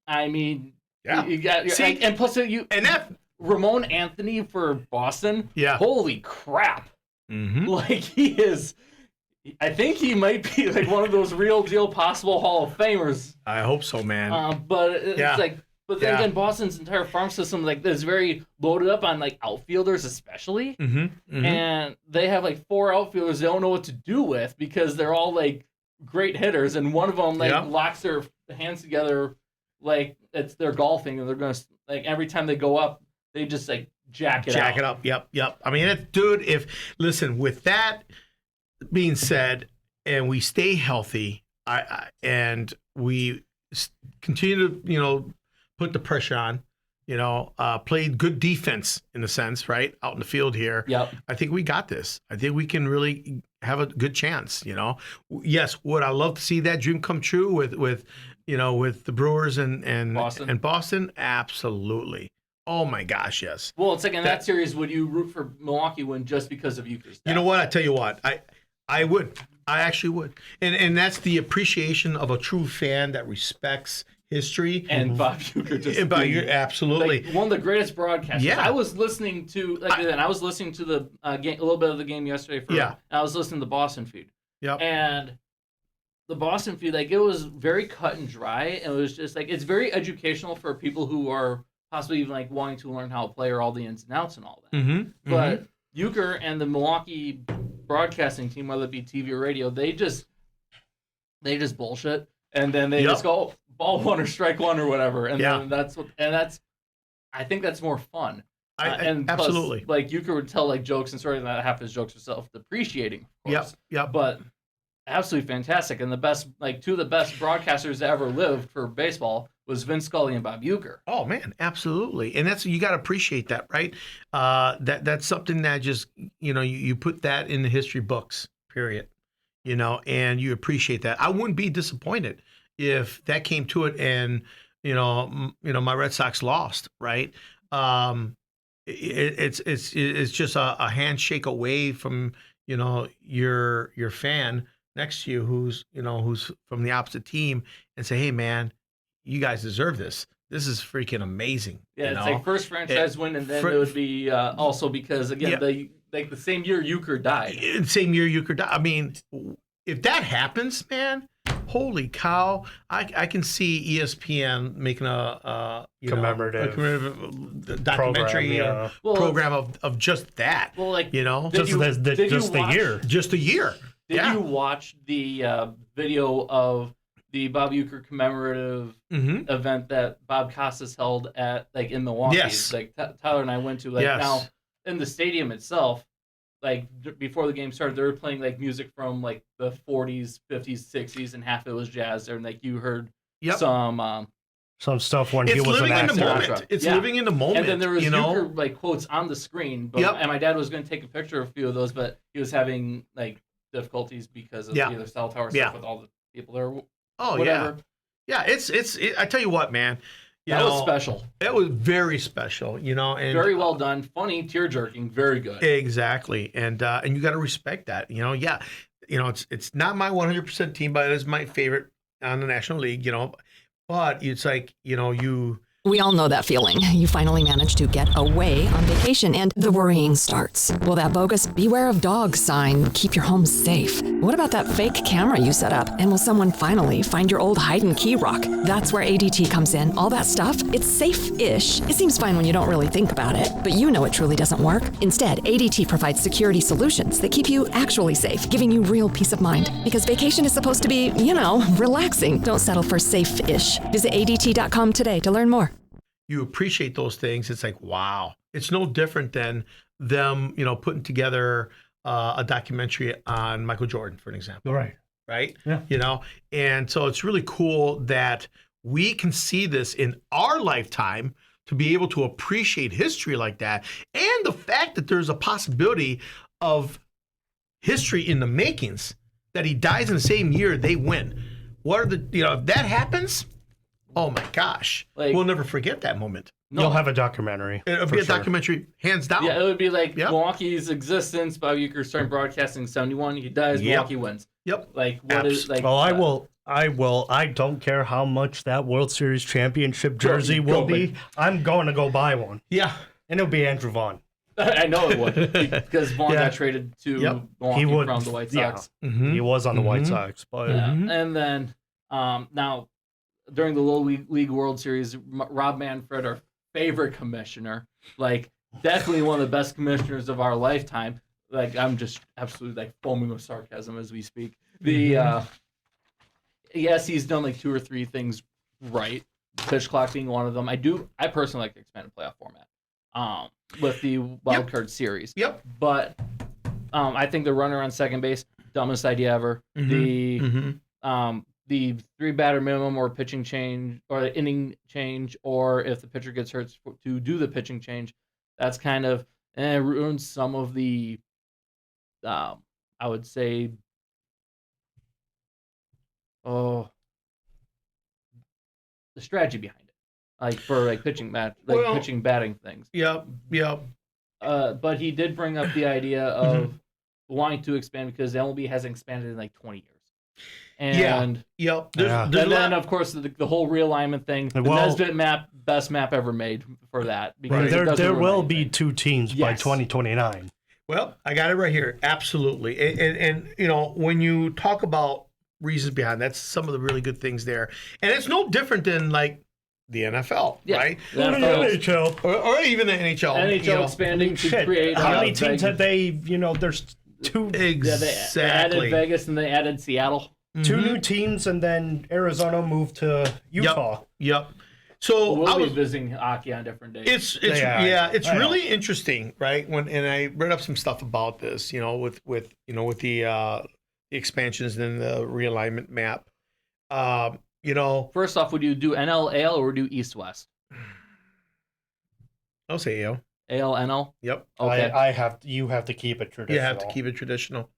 I mean, yeah. You got and plus Ramon Anthony for Boston. Yeah. Holy crap! Mm-hmm. Like he is. I think he might be like one of those real deal possible Hall of Famers. I hope so, man. But it's like. But then again, Boston's entire farm system is very loaded up on like outfielders, especially, and they have like 4 outfielders they don't know what to do with because they're all like great hitters, and one of them locks their hands together like they're golfing, and they're gonna like every time they go up, they just like jack it up. Yep. I mean, dude. With that being said, and we stay healthy, and we continue to put the pressure on, played good defense in a sense, right? Out in the field here. Yep. I think we got this. I think we can really have a good chance, Yes, would I love to see that dream come true with the Brewers and Boston? Absolutely. Oh my gosh, yes. Well, it's like in that series, would you root for Milwaukee win just because of Euchre's? You know what? I tell you what, I would. I actually would. And that's the appreciation of a true fan that respects history. And Bob Uecker absolutely. Like, one of the greatest broadcasters. Yeah. I was listening to the game, a little bit of the game yesterday. And I was listening to the Boston feed. Yep. And the Boston feed, like, it was very cut and dry. And it was just like, it's very educational for people who are possibly even like wanting to learn how to play or all the ins and outs and all that. Mm-hmm. But Uecker and the Milwaukee broadcasting team, whether it be TV or radio, they just bullshit. And then they just go ball 1 or strike 1 or whatever, and then I think that's more fun. And absolutely, plus, like Uecker would tell like jokes and stories, and half his jokes are self-depreciating. Yep. But absolutely fantastic, and two of the best broadcasters that ever lived for baseball was Vince Scully and Bob Uecker. Oh man, absolutely, and you got to appreciate that, right? That's something that just you put that in the history books, period. And you appreciate that. I wouldn't be disappointed if that came to it and, my Red Sox lost, right? It's just a handshake away from, your fan next to you who's from the opposite team and say, hey man, you guys deserve this. This is freaking amazing. Yeah, it's like first franchise win, and then it would be also because again the same year Euchre died. Same year Euchre died. I mean, if that happens, man, holy cow! I can see ESPN making a commemorative documentary program of just that. Well, like just the year. Just a year. Did you watch the video of the Bob Uecker commemorative event that Bob Costas held at in Milwaukee? Yes. Like Tyler and I went to. Now in the stadium itself, before the game started, they were playing music from the 40s, 50s, 60s, and half of it was jazz. And you heard some stuff when he was living an in the actor. moment. It's living in the moment. And then there was Euchre quotes on the screen. But, and my dad was going to take a picture of a few of those, but he was having difficulties because of either cell tower stuff with all the people there. Oh whatever. yeah. It's I tell you what, man. That was special. It was very special, and very well done, funny, tear jerking, very good. Exactly, and you got to respect that. It's not my 100% team, but it is my favorite on the National League. But it's you. We all know that feeling. You finally manage to get away on vacation and the worrying starts. Will that bogus "Beware of Dogs" sign keep your home safe? What about that fake camera you set up? And will someone finally find your old hide and key rock? That's where ADT comes in. All that stuff, it's safe-ish. It seems fine when you don't really think about it, but you know it truly doesn't work. Instead, ADT provides security solutions that keep you actually safe, giving you real peace of mind. Because vacation is supposed to be, relaxing. Don't settle for safe-ish. Visit ADT.com today to learn more. You appreciate those things. It's wow. It's no different than them, putting together a documentary on Michael Jordan, for an example. Right? Yeah. And so it's really cool that we can see this in our lifetime to be able to appreciate history like that. And the fact that there's a possibility of history in the makings, that he dies in the same year they win. What are if that happens, oh my gosh, we'll never forget that moment. You'll have a documentary. It'll be a documentary, hands down. Yeah, it would be Milwaukee's existence. Bob Uecker started broadcasting in 71. He dies, Milwaukee wins. Yep. What is I will. I don't care how much that World Series championship jersey will be. I'm going to go buy one. Yeah. And it'll be Andrew Vaughn. I know it would, because Vaughn got traded to Milwaukee from the White Sox. Yeah. He was on the White Sox. But And then now, during the Little League World Series, Rob Manfred, our favorite commissioner, definitely one of the best commissioners of our lifetime. I'm just absolutely foaming with sarcasm as we speak. Yes, he's done 2 or 3 things right. Pitch clock being one of them. I personally like the expanded playoff format with the wild card series. Yep. But I think the runner on second base, dumbest idea ever. The 3-batter minimum or pitching change or the inning change, or if the pitcher gets hurt to do the pitching change, that's kind of ruins some of the, I would say, the strategy behind it, for pitching pitching batting things. Yep. But he did bring up the idea of wanting to expand because the MLB hasn't expanded in 20 years. And then of course the whole realignment thing, the Nesbitt map, best map ever made for that. Because there will be 2 teams by 2029. Well, I got it right here. Absolutely. And when you talk about reasons behind that's some of the really good things there. And it's no different than the NFL, right? The NHL. Or even the NHL. NHL expanding to create. How many teams have they, there's 2. Exactly. They added Vegas and they added Seattle. 2 new teams, and then Arizona moved to Utah. Yep. So we'll be visiting hockey on different days. It's really interesting, right? And I read up some stuff about this, with the expansions and the realignment map. First off, would you do NL, AL, or would you do East West? I'll say AL. AL, NL. Yep. Okay. You have to keep it traditional. You have to keep it traditional.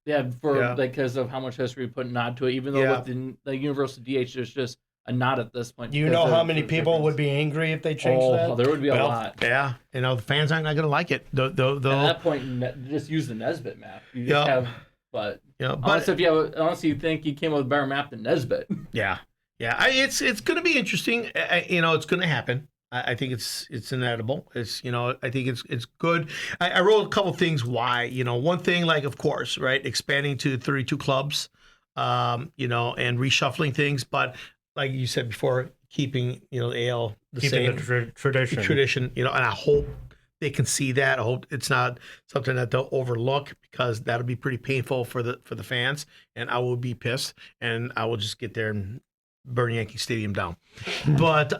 Yeah, because of how much history we put nod to it. Even though with the universal DH, there's just not at this point. Do you because know how of many the people would difference. be angry if they changed Oh, that? there would be a Well, lot. yeah, the fans aren't not going to like it. At that point, just use the Nesbitt map. You just have, but unless you think you came up with a better map than Nesbitt. Yeah. It's going to be interesting. It's going to happen. I think it's inevitable. I think it's good. I wrote a couple things why. One thing, like, of course, right, expanding to 32 clubs, and reshuffling things, but like you said before, keeping the AL Keeping same the tradition. and I hope they can see that. I hope it's not something that they'll overlook, because that'll be pretty painful for the fans, and I will be pissed, and I will just get there and burn Yankee Stadium down. But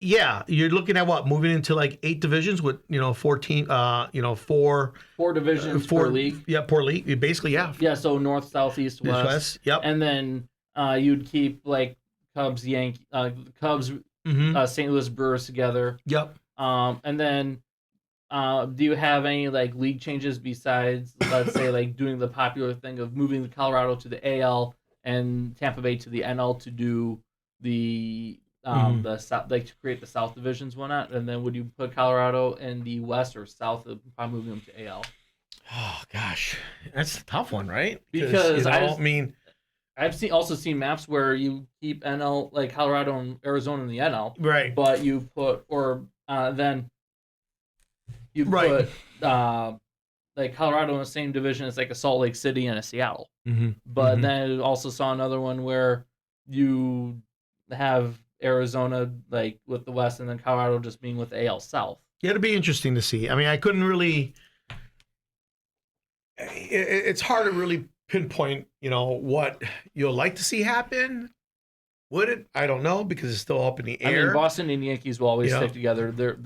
you're looking at what, moving into like 8 divisions with 14 4 divisions per league. Yeah, per league. Basically, yeah. Yeah, so north, south, east, west. Yep. And then you'd keep like Cubs, St. Louis Brewers together. Yep. And then do you have any like league changes besides, let's say, like doing the popular thing of moving the Colorado to the AL and Tampa Bay to the NL to do the South, like to create the South divisions, whatnot? And then would you put Colorado in the West or South by moving them to AL? Oh gosh, that's a tough one, right? Because I've also seen maps where you keep NL, like Colorado and Arizona in the NL, right? But you put then you put like Colorado in the same division as like a Salt Lake City and a Seattle. Mm-hmm. But then I also saw another one where you have Arizona like with the West and then Colorado just being with AL South. Yeah, it'd be interesting to see. I mean, I couldn't really. It's hard to really pinpoint, what you'll like to see happen. Would it? I don't know, because it's still up in the air. I mean, Boston and Yankees will always stick together. They're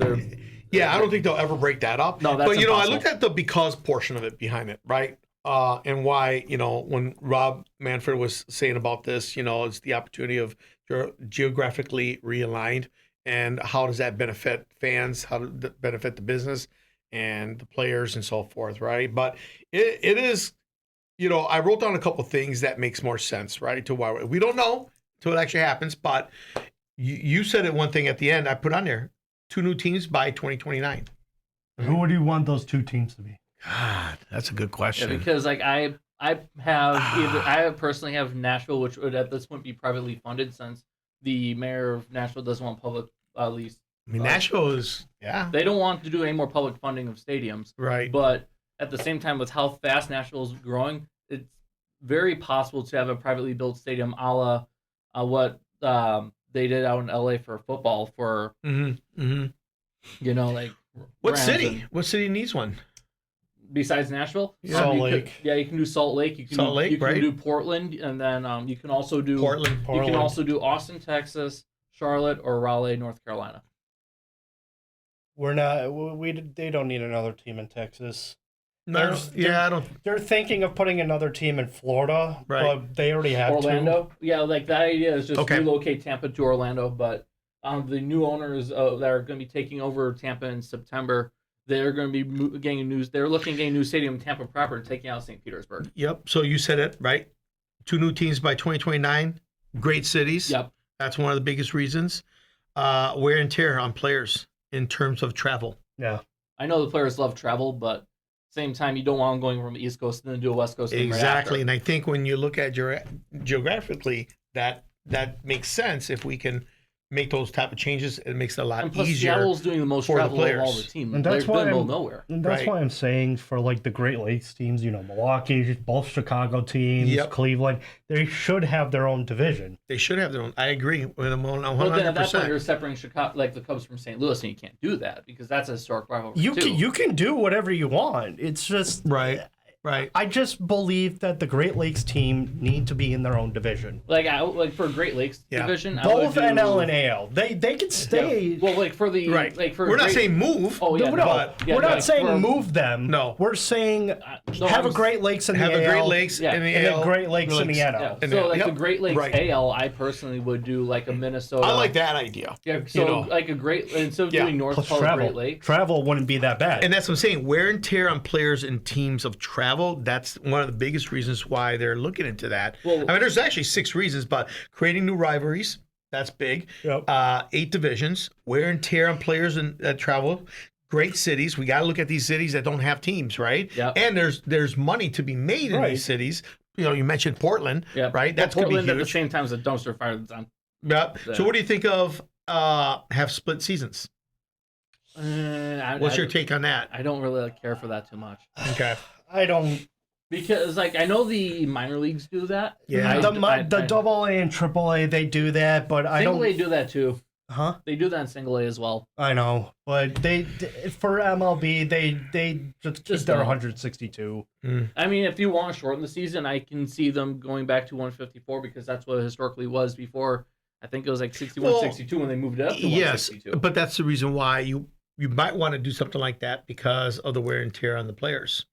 I don't think they'll ever break that up. No, that's but impossible. I looked at the because portion of it behind it, right? And why, when Rob Manfred was saying about this, it's the opportunity of geographically realigned, and how does that benefit fans? How does that benefit the business and the players and so forth, right? But it is, I wrote down a couple things that makes more sense, right? To why we don't know until it actually happens. But you said it one thing at the end. I put on there 2 new teams by 2029. Who would you want those 2 teams to be? God, that's a good question. Yeah, because like I personally have Nashville, which would at this point be privately funded, since the mayor of Nashville doesn't want public lease. I mean, Nashville is, they don't want to do any more public funding of stadiums, right? But at the same time, with how fast Nashville is growing, it's very possible to have a privately built stadium, a la what they did out in LA for football. For like what city? What city needs one? Besides Nashville, Salt Lake. You can do Salt Lake. You can do Portland, and then you can also do Portland. You can also do Austin, Texas, Charlotte, or Raleigh, North Carolina. We're not. They don't need another team in Texas. No, I don't. They're thinking of putting another team in Florida, right? But they already have Orlando. 2. Yeah, like that idea is just relocate Tampa to Orlando. But the new owners that are going to be taking over Tampa in September, they're going to be getting a new. They're looking at getting a new stadium in Tampa proper, taking out St. Petersburg. Yep. So you said it right. 2 new teams by 2029. Great cities. Yep. That's one of the biggest reasons. Wear and tear on players in terms of travel. Yeah. I know the players love travel, but same time, you don't want them going from the East Coast and then do a West Coast game right exactly. after. And I think when you look at geographically, that makes sense. If we can make those type of changes, it makes it a lot and plus, easier. Seattle's doing the most for the travel of all the players. teams. And that's They're why in the middle of nowhere. And that's why I'm saying for like the Great Lakes teams, Milwaukee, both Chicago teams, Cleveland, they should have their own division. They should have their own. I agree with them 100%. But then at that point, you're separating Chicago, like the Cubs from St. Louis, and you can't do that because that's a historic rivalry. You can do whatever you want. It's just right. I just believe that the Great Lakes team need to be in their own division. Like for Great Lakes division, both NL and AL, they can stay. Yeah. Well, like for the we're not saying move. Oh yeah, we're not saying move them. No, we're saying have a Great Lakes in the AL, have a Great Lakes in the AL, and a Great Lakes in the NL. Yeah. So like the Great Lakes AL, I personally would do like a Minnesota. I like that idea. Yeah, so like a great instead of doing North Pole Great Lakes, travel wouldn't be that bad. And that's what I'm saying. Wear and tear on players in teams of travel. travel, that's one of the biggest reasons why they're looking into that. Well- I mean, there's actually 6 reasons, but creating new rivalries, that's big. Yep. 8 divisions, wear and tear on players that travel. Great cities. We got to look at these cities that don't have teams, right? Yep. And there's money to be made in Right. these cities. You know, you mentioned Portland, Yeah, right? That's going to Portland be at the huge. same time as a dumpster fire that's on. Yep. So what do you think of have split seasons? What's your take on that? I don't really care for that too much Okay. I don't. because, like, I know the minor leagues do that. Yeah. The double A and triple A, they do that, but I Single don't. A do that too. Huh? They do that in single A as well. I know, but they for MLB they just Just they're don't. 162. I mean, if you want to shorten the season, I can see them going back to 154 because that's what it historically was before. I think it was like 61, 62 when they moved it up to Yes, 162. but that's the reason why you might want to do something like that because of the wear and tear on the players.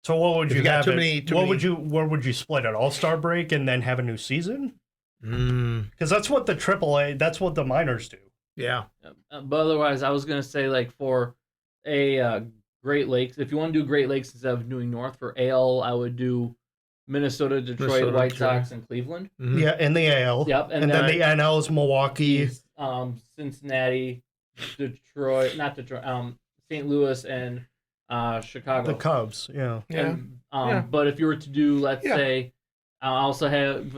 So what would If you you got have? too it- many- too what many- would you? Where would you split it? All-Star break and then have a new season? Because that's what the triple A. That's what the minors do. Yeah. But otherwise, I was going to say, like, for a Great Lakes, if you want to do Great Lakes instead of doing North, for AL, I would do Minnesota, Detroit, Minnesota, White Detroit. Sox, and Cleveland. Mhm. Yeah, in the AL. Yep, And then the NL is Milwaukee. Cincinnati, Detroit, not Detroit, St. Louis, and Chicago. The Cubs. Yeah. Yeah. And, Yeah. But if you were to do, let's Yeah. say, I also have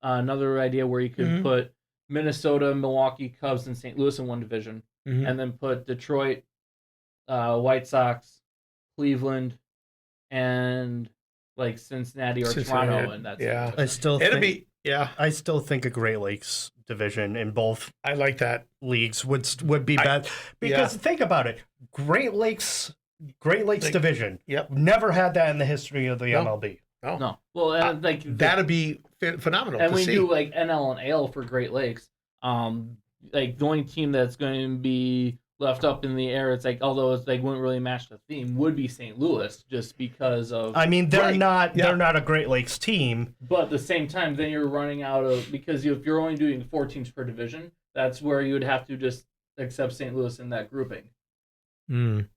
another idea where you could Mhm. put Minnesota, Milwaukee, Cubs, and St. Louis in one division, Mhm. and then put Detroit, White Sox, Cleveland, and like Cincinnati or Cincinnati, Toronto, and that's yeah. I still It'll think, be I still think a Great Lakes division in both I like that. leagues would be bad because think about it. Great Lakes division. Yep. Never had that in the history of the No. MLB. Oh. No, well, and like That'd be phenomenal and to we see. do like NL and AL for Great Lakes. Like the only team that's going to be left up in the air, it's like although it's like wouldn't really match the theme, would be St. Louis just because of. I mean, they're Right. not Yeah. they're not a Great Lakes team. But at the same time, then you're running out of because if you're only doing 4 teams per division, that's where you would have to just accept St. Louis in that grouping. Mm.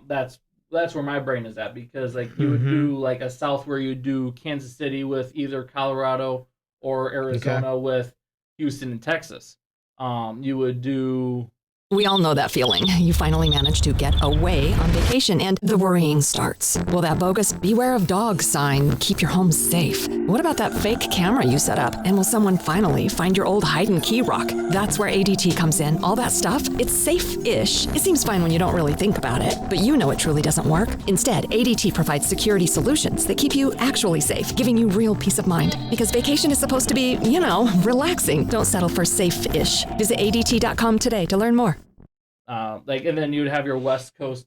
That's where my brain is at because like you would do like a South where you do Kansas City with either Colorado or Arizona with Houston and Texas. You would do. We all know that feeling. You finally manage to get away on vacation and the worrying starts. Will that bogus "Beware of Dogs" sign keep your home safe? What about that fake camera you set up? And will someone finally find your old hide and key rock? That's where ADT comes in. All that stuff, it's safe-ish. It seems fine when you don't really think about it, but you know it truly doesn't work. Instead, ADT provides security solutions that keep you actually safe, giving you real peace of mind. Because vacation is supposed to be, relaxing. Don't settle for safe-ish. Visit ADT.com today to learn more. And then you'd have your West Coast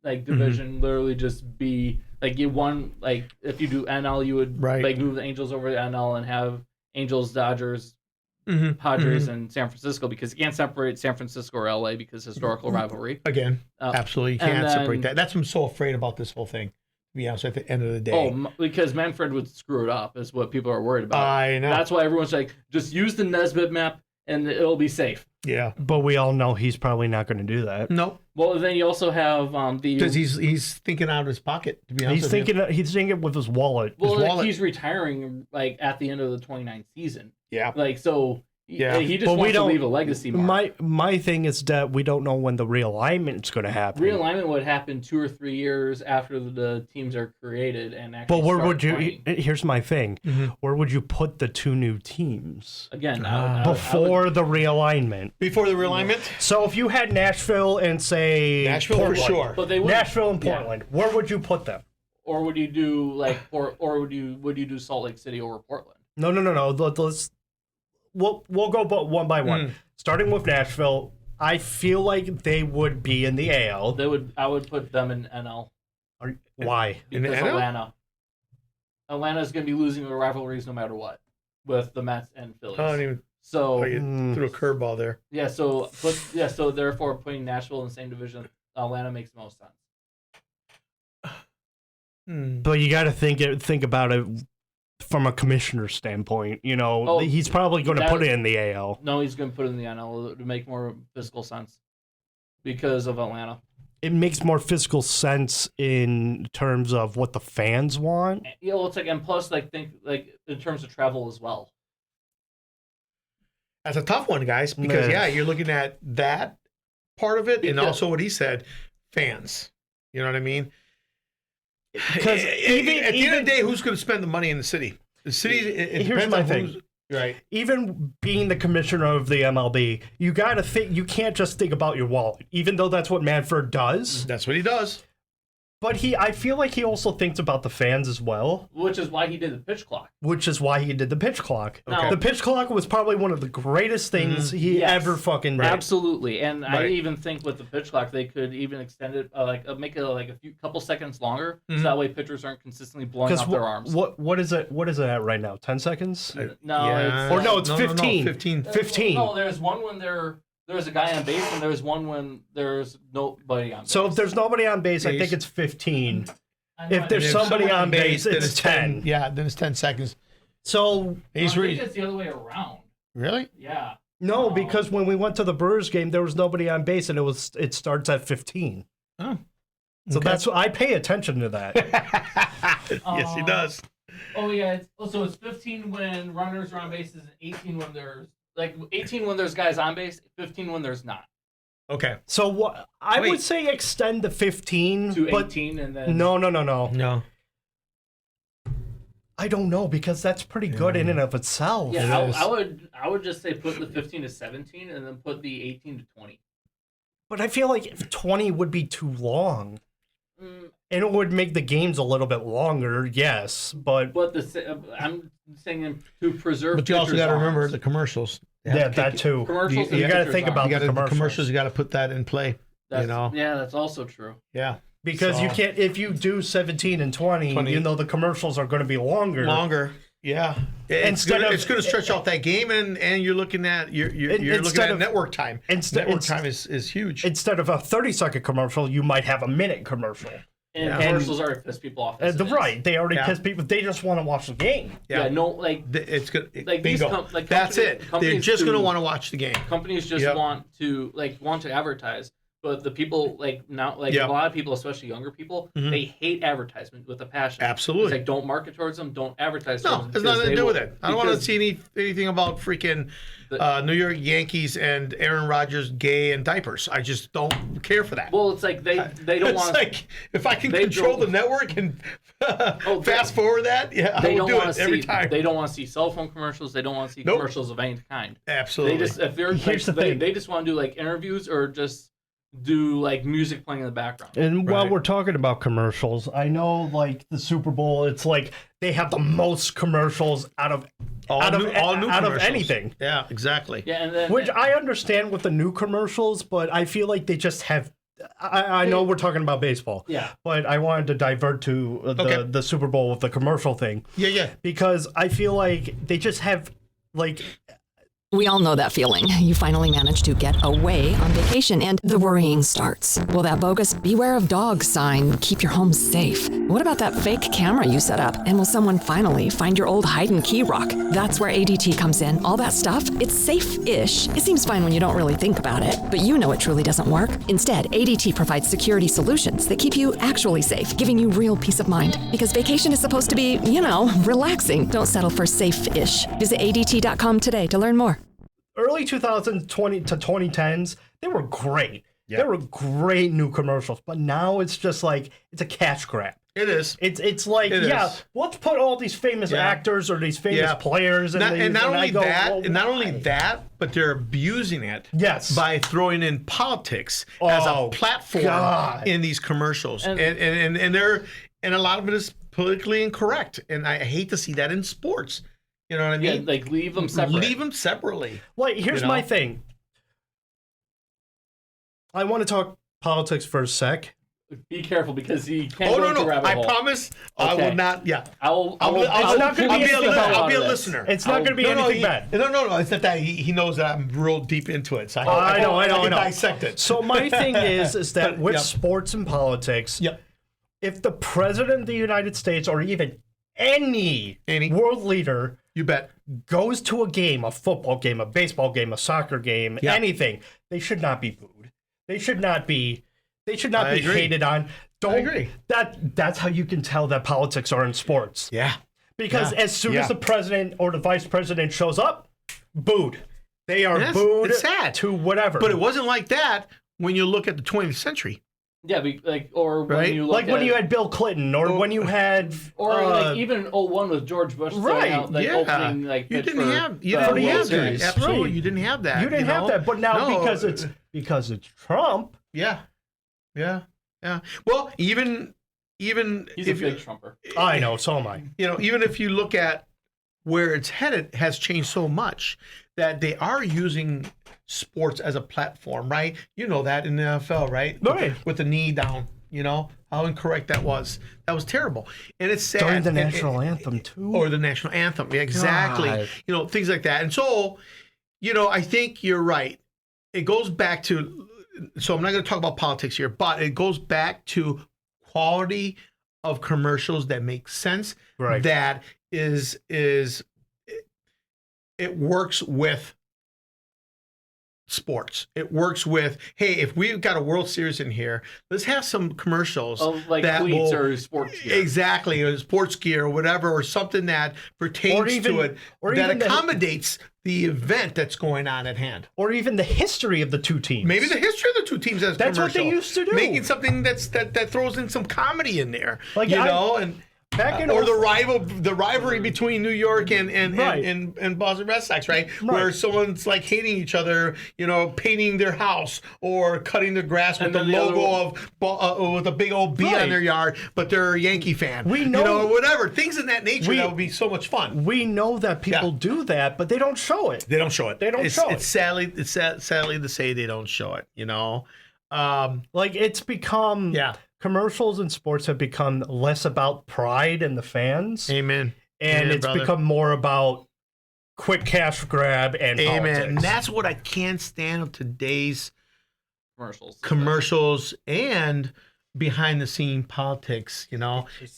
division literally just be like you one like if you do NL you would Right. like move the Angels over to NL and have Angels, Dodgers, Padres, and San Francisco because you can't separate San Francisco or LA because historical rivalry. Again, absolutely, you and can't separate then- that. That's what I'm so afraid about this whole thing. To be honest, at the end of the day, Because Manfred would screw it up is what people are worried about. I know. That's why everyone's like, just use the Nesbitt map and it'll be safe. Yeah. But we all know he's probably not going to do that. No, Well, then you also have because he's thinking out of his pocket. To be honest, He's with you. thinking with his wallet. well, wallet. he's retiring like at the end of the 29th season. Yeah. Like so, Yeah. he just But we wants to don't- leave a legacy mark. My thing is that we don't know when the realignment's going to happen. Realignment would happen 2 or 3 years after the teams are created and actually. But where start would you? playing. Here's my thing. Where would you put the 2 new teams Again, I would- before the realignment? Before the realignment, So if you had Nashville and say Nashville Portland, for sure. but they would. Nashville and Yeah. Portland, where would you put them? Or would you do like, or would you do Salt Lake City over Portland? No. Let's we'll go but one by one. Starting with Nashville, I feel like they would be in the AL. I would put them in NL Why? In the because NL? Atlanta's going to be losing the rivalries no matter what with the Mets and Phillies. I don't even. So Oh, you threw a curveball there. so therefore putting Nashville in the same division, Atlanta makes the most sense. But you got to think about it from a commissioner standpoint. He's probably going to that- put it in the AL. No, he's going to put it in the NL to make more fiscal sense because of Atlanta. it makes more physical sense in terms of what the fans want. Yeah, well, it's like, and plus, like, think like in terms of travel as well. That's a tough one, guys, because you're looking at that part of it, and also what he said, fans. You know what I mean? Because at the end of the day, who's going to spend the money in the city? The city. It Here's depends my on thing. who's right. Even being the commissioner of the MLB, you got to think. You can't just think about your wallet, even though that's what Manfred does. That's what he does. But I feel like he also thinks about the fans as well. Which is why he did the pitch clock. Which is why he did the pitch clock. Okay. The pitch clock was probably one of the greatest things he ever fucking did. Absolutely, and I even think with the pitch clock they could even extend it, make it like a couple seconds longer, so that way pitchers aren't consistently blowing out their arms. What is it? What is it at right now? 10 seconds? It's 15. 15. No, there's one when there's a guy on base, and there's one when there's nobody on base. So if there's nobody on base, I think it's 15. If there's somebody on base, it's 10. Yeah, then it's 10 seconds. So I think it's the other way around. Really? Yeah. No, because when we went to the Brewers game, there was nobody on base, and it starts at 15. Oh. So that's what I pay attention to that. Yes, he does. Oh yeah. So it's 15 when runners are on bases, and 18 when there's 18 when there's guys on base, 15 when there's not. Okay. So what I would say extend the 15 to but 18, and then No. I don't know, because that's pretty good in and of itself. Yeah, I would just say put the 15 to 17, and then put the 18 to 20. But I feel like if 20 would be too long. And it would make the games a little bit longer, yes, but I'm saying to preserve. But you also got to remember the commercials. Yeah, that too. Commercials. You got to think about the commercials. You got to put that in play. Yeah, that's also true. Yeah, because you can't, if you do 17 and 20, you know the commercials are going to be longer. Yeah, it's going to stretch out that game, and you're looking at you're looking at network time. Network time is huge. Instead of a 30-second commercial, you might have a minute commercial. And commercials already piss people off. Right, they already piss people. They just want to watch the game. It's good. Like bingo. That's it. They're just going to want to watch the game. Companies just want to advertise. But the people a lot of people, especially younger people, they hate advertisement with a passion. Absolutely. It's like, don't market towards them, don't advertise towards them. No, there's nothing to do with it. I don't want to see anything about freaking New York Yankees and Aaron Rodgers gay and diapers. I just don't care for that. Well, it's like they don't want. It's like if I can control the network and fast forward that, I will do it every time. They don't want to see cell phone commercials. They don't want to see commercials of any kind. Absolutely. They just want to do interviews or just do music playing in the background. And while we're talking about commercials, I know the Super Bowl, it's like they have the most commercials out of anything. Yeah, exactly. Yeah, and then, which I understand with the new commercials, but I feel like they just have. I know we're talking about baseball. Yeah. But I wanted to divert to the Super Bowl with the commercial thing. Yeah. Because I feel like they just have We all know that feeling. You finally manage to get away on vacation and the worrying starts. Will that bogus "Beware of Dogs" sign keep your home safe? What about that fake camera you set up? And will someone finally find your old hide and key rock? That's where ADT comes in. All that stuff, it's safe-ish. It seems fine when you don't really think about it, but you know it truly doesn't work. Instead, ADT provides security solutions that keep you actually safe, giving you real peace of mind. Because vacation is supposed to be, relaxing. Don't settle for safe-ish. Visit ADT.com today to learn more. Early 2020 to 2010s, they were great. Yeah. They were great new commercials, but now it's just it's a cash grab. It is. It's let's put all these famous actors or these famous players and not only that, but they're abusing it by throwing in politics as a platform in these commercials. And a lot of it is politically incorrect. And I hate to see that in sports. You know what I mean? Yeah, leave them separate. Leave them separately. Well, here's my thing. I want to talk politics for a sec. Be careful because he can't go into rabbit hole. I promise I will not. Yeah. I'll be a listener. It's not going to be anything bad. No. It's not that he knows that I'm real deep into it. So I know. I can dissect it. So my thing is that with sports and politics, if the president of the United States or even any world leader, you bet, goes to a game, a football game, a baseball game, a soccer game, anything, they should not be booed. They should not be They should not I be agree. hated on. Don't, I agree. That's how you can tell that politics are in sports. Yeah. Because Yeah. as soon as the president or the vice president shows up, booed. They are Yes, booed it's sad. to whatever. But it wasn't like that when you look at the 20th century. Yeah, or when Right? you look like when at, you had Bill Clinton, or when you had, or like even 01 with George Bush throwing out yeah. opening you pitch didn't for have the that. World Series. Absolutely, Right. you didn't have that. you didn't have that. But now No. because it's Trump. Yeah. Well, even He's a if big Trumper. I know, so am I. even if you look at where it's headed, has changed so much that they are using sports as a platform, right? You know that in the NFL, right? Right. With the knee down, how incorrect that was. That was terrible, and it's sad. During the And- national anthem too. or the national anthem, yeah, exactly. God. Things like that. And so, I think you're right. It goes back to. So I'm not going to talk about politics here, but it goes back to quality of commercials that make sense. Right. That is it works with sports. It works with, hey, if we've got a World Series in here, let's have some commercials Like that cleats will, or sports gear. exactly, or sports gear or whatever, or something that pertains to it or that even accommodates the event that's going on at hand. or even the history of the two teams. Maybe the history of the two teams as That's what they commercial. used to do. Making something that throws in some comedy in there, Like, and back in or the rivalry between New York and Right. and Boston Red Sox, right? Where someone's like hating each other, painting their house or cutting the grass with And the then the logo of with a big old B Right. on their yard, but they're a Yankee fan. We know- whatever things in that nature that would be so much fun. We know that people Yeah. do that, but they don't show it. They don't show it. They don't it's, show it's it. sadly to say they don't show it. Like it's become Yeah. commercials and sports have become less about pride in the fans, Amen. and Amen, it's brother. become more about quick cash grab and Amen. politics. And that's what I can't stand of today's Commercials. commercials and behind the scene politics, and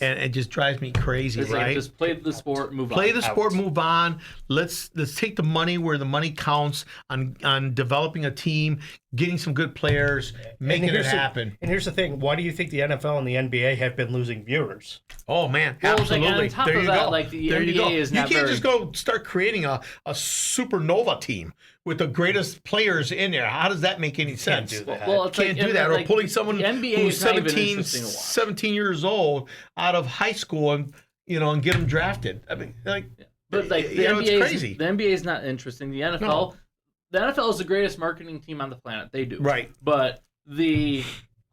it just drives me crazy, It's like, right? just play the sport, move on. Play the sport, out. move on. Let's take the money where the money counts on developing a team, getting some good players, making it happen. And here's the thing: why do you think the NFL and the NBA have been losing viewers? Oh man, Well, it's like, absolutely. on top there of you that, go. like, the there you NBA go. is You not can't very- just go start creating a supernova team with the greatest players in there. How does that make any sense? do that. Well, it's Can't like, do that. Or like, pulling someone the NBA who's is not even 17, interesting to watch. 17 years old out of high school and get them drafted. I mean, But like the it's NBA, crazy. The NBA is not interesting. The NFL, No. the NFL is the greatest marketing team on the planet. They do Right. But the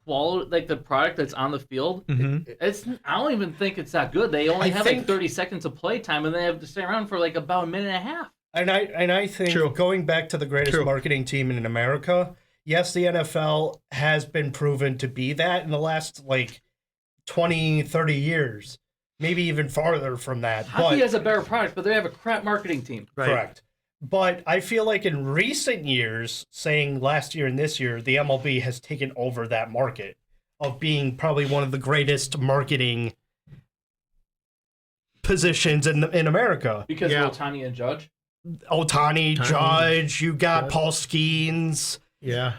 quality, like the product that's on the field, it's I don't even think it's that good. They only I have think- like 30 seconds of play time, and they have to stay around for like about a minute and a half. And I think True. going back to the greatest True. marketing team in America, yes, the NFL has been proven to be that in the last 20, 30 years, maybe even farther from that. Hockey But has a better product, but they have a crap marketing team. Right. correct. But I feel like in recent years, saying last year and this year, the MLB has taken over that market of being probably one of the greatest marketing positions in America. Because Yeah. of Otani and Judge. Otani, Judge, you got Paul Skeens Yeah.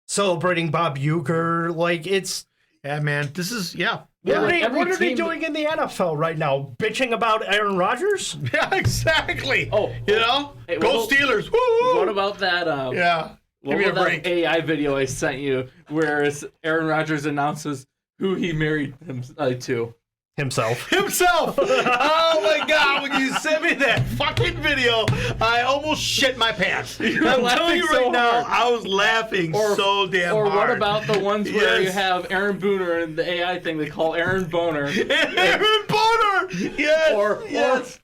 celebrating Bob Uecker. Like it's Yeah, man. This is Yeah, what like every are they team- doing in the NFL right now? Bitching about Aaron Rodgers? Yeah, exactly. Oh, hey, go what- Steelers! Woo! What about that? Yeah, What give me a about break. that AI video I sent you, where Aaron Rodgers announces who he married him to? Himself. Himself. Oh my God! When you sent me that fucking video, I almost shit my pants. I'm telling laughing you so right now, hard. I was laughing so damn Or hard. what about the ones where you Yes. have Aaron Booner and the AI thing they call Aaron Boner? Aaron Boner? Yes.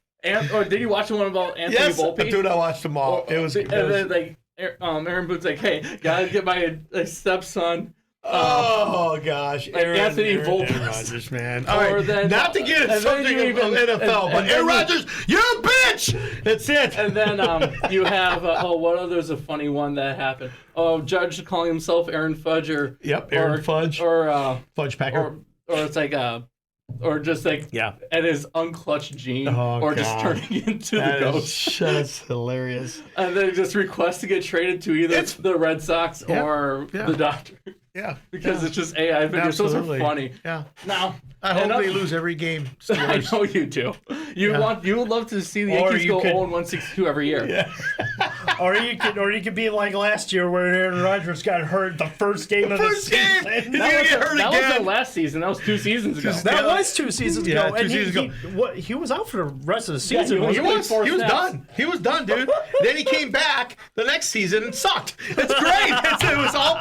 Or did you watch the one about Anthony yes, Volpe? dude, I watched them all. It was. And then like Aaron Boone's like, hey, gotta get my stepson. Oh gosh, Anthony Volpe. Aaron Rodgers, man. All Or right, then- not to get and then something you of even- NFL, and but then Aaron you- Rodgers, you're a bitch. That's it. And then you have there's a funny one that happened. Oh, Judge calling himself Aaron Fudge or Aaron Fudge. or Fudge Packer. or it's like or just like Yeah. at his unclutched gene, Oh, or just God. turning into the ghost, That's hilarious. and then just request to get traded to either It's- the Red Sox Yeah, or yeah. the Dodgers. Yeah. because it's just AI videos. Those are Absolutely. funny. Yeah. Now, I hope they lose every game. I Steelers. know you do. You would love to see the Or Yankees you go could- 0-162 every year. Yeah. Or you could be like last year where Aaron Rodgers got hurt the first game of the First game. season. He's gonna get hurt That again. wasn't last season. That was 2 seasons ago. That was 2 seasons Yeah, ago. 2 and seasons ago. He was out for the rest of the Yeah, season. he He played was. 4 He was snaps. done. He was done, dude. Then he came back the next season and sucked. It's great. It was all.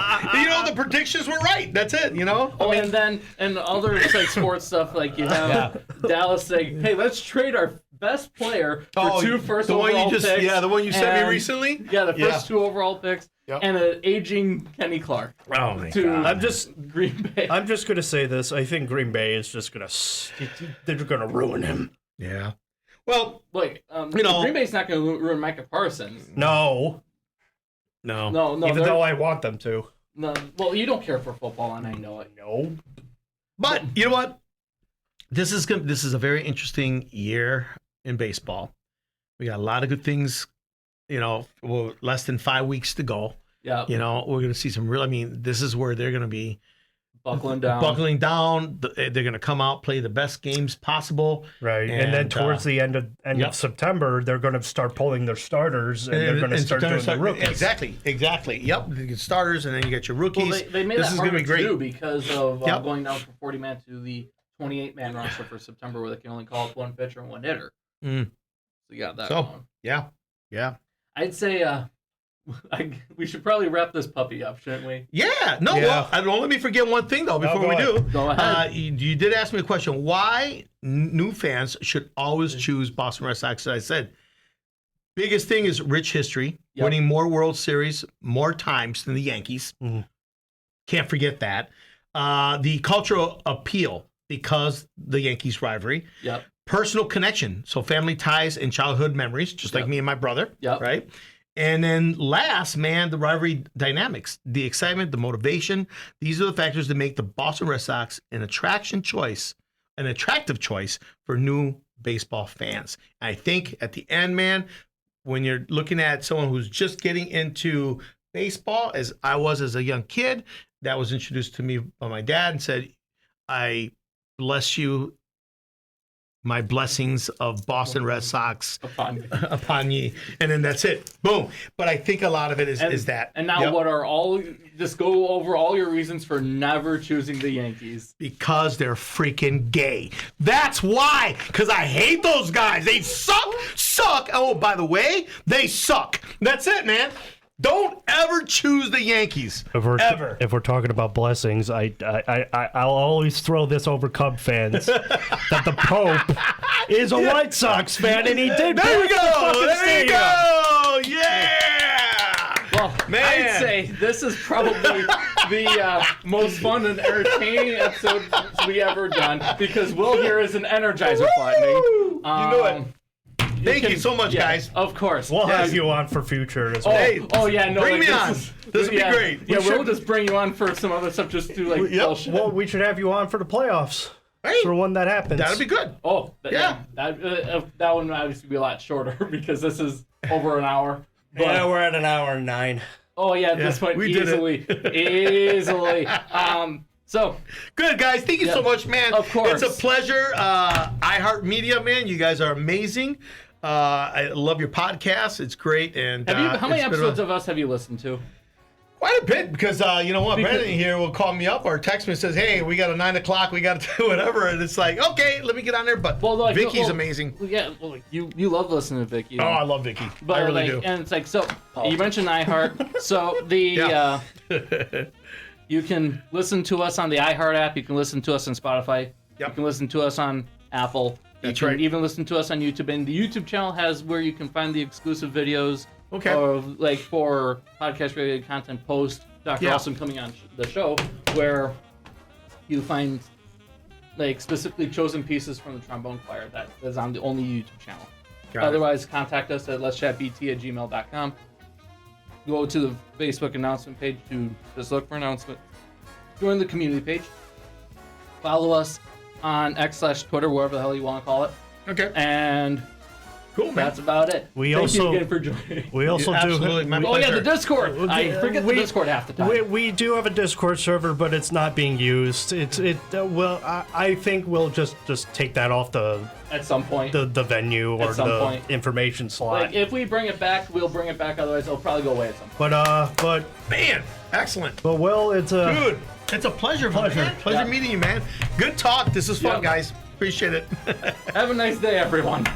The predictions were right. That's it. Oh, and then other like sports stuff, like you have Dallas saying, "Hey, let's trade our best player for 2 first the one overall you just picks." the one you sent me and- recently. Yeah, the first 2 overall picks Yep. and an aging Kenny Clark Oh my to god. Green Bay. I'm just gonna say this. I think Green Bay is just they're gonna ruin him. Yeah. Well, Like, know- Green Bay's not going to ruin Micah Parsons. No, no. No, even they're- though I want them to. no. Well, you don't care for football, and I know it. No. But you know what? This is a very interesting year in baseball. We got a lot of good things. Less than 5 weeks to go. Yeah, We're going to see some real. I mean, this is where they're going to be buckling down. buckling down. They're going to come out, play the best games possible. Right, and then And, towards the end of September, they're going to start pulling their starters, and they're going to start doing the rookies. Exactly. Yep. You get starters, and then you get your rookies. Well, they made this that is going harder to be great. to do because of Yep. going down from 40-man to the 28-man roster for September, where they can only call up 1 pitcher and 1 hitter. Mm. So you got that So, going. yeah. I'd say we should probably wrap this puppy up, shouldn't we? Yeah. No, Yeah. well, don't let me forget one thing, though, before go we ahead. do. Go ahead. You did ask me a question. Why new fans should always choose Boston Red Sox? As I said, biggest thing is rich history, Yep. winning more World Series more times than the Yankees. Mhm. Can't forget that. The cultural appeal because the Yankees rivalry. Yep. Personal connection, so family ties and childhood memories, just like Yep. me and my brother, Yep. right? And then last, man, the rivalry dynamics, the excitement, the motivation. These are the factors that make the Boston Red Sox an attractive choice for new baseball fans. I think at the end, man, when you're looking at someone who's just getting into baseball, as I was as a young kid, that was introduced to me by my dad and said, I bless you, my blessings of Boston Red Sox upon ye. And then that's it. Boom. But I think a lot of it is that. And now, Yep. what are just go over all your reasons for never choosing the Yankees? Because they're freaking gay. That's why. Because I hate those guys. They suck. Oh, by the way, they suck. That's it, man. Don't ever choose the Yankees. If we're talking about blessings, I'll always throw this over Cub fans that the Pope is a White Sox fan, and he did. There we bless the go. fucking There you stadium. go. Yeah. Well, Man. I'd say this is probably the most fun and entertaining episode we ever done because Will here is an Energizer button. You know it. Thank you can- so much, guys. Of course. We'll Yes. have you on for future as Oh, well. Hey, oh yeah, no. bring like, me this on. is- This would be great. Yeah, We we'll should- just bring you on for some other stuff, just to like Yep. bullshit. Well, we should have you on for the playoffs. Hey, For when that happens. that'll be good. Oh, Yeah. that one obviously be a lot shorter because this is over an hour. But, Yeah, we're at an hour and 9. oh yeah, at this point we did it. easily. So Good, guys. Thank you so much, man. Of course. It's a pleasure. iHeartMedia, man. You guys are amazing. I love your podcast. It's great. And how many it's been episodes of us have you listened to? quite a bit because you know what, Brandon here will call me up or text me and says, "Hey, we got a 9 o'clock. We got to do whatever," and it's like, okay, let me get on there. But Vicky's amazing. Yeah, well, you love listening to Vicky. Oh, I love Vicky. But I really like, do. and it's like, so you mentioned iHeart. So Yeah. you can listen to us on the iHeart app. You can listen to us on Spotify. Yep. You can listen to us on Apple. That's you can right. even listen to us on YouTube. And the YouTube channel has where you can find the exclusive videos. Okay. Of like for podcast related content post Dr. Yeah. Awesome coming on the show, where you find like specifically chosen pieces from the trombone choir that is on the only YouTube channel. Got it. Otherwise, contact us at let'schatbt@gmail.com. Go to the Facebook announcement page to just look for announcement. Join the community page. Follow us on X/Twitter, wherever the hell you want to call it. Okay. And Cool, man. That's about it. We Thank also- you again for joining. We also Absolutely, my do. Oh yeah, pleasure. the Discord. I forget the Discord half the time. We do have a Discord server, but it's not being used. Well, I think we'll just take that off At some point. the venue or some the point. information slot. Like if we bring it back, we'll bring it back. Otherwise, it'll probably go away at some point. But Man, excellent. Will, it's a Dude, it's a pleasure. Pleasure Yeah. meeting you, man. Good talk. This is fun, Yeah. guys. Appreciate it. Have a nice day, everyone.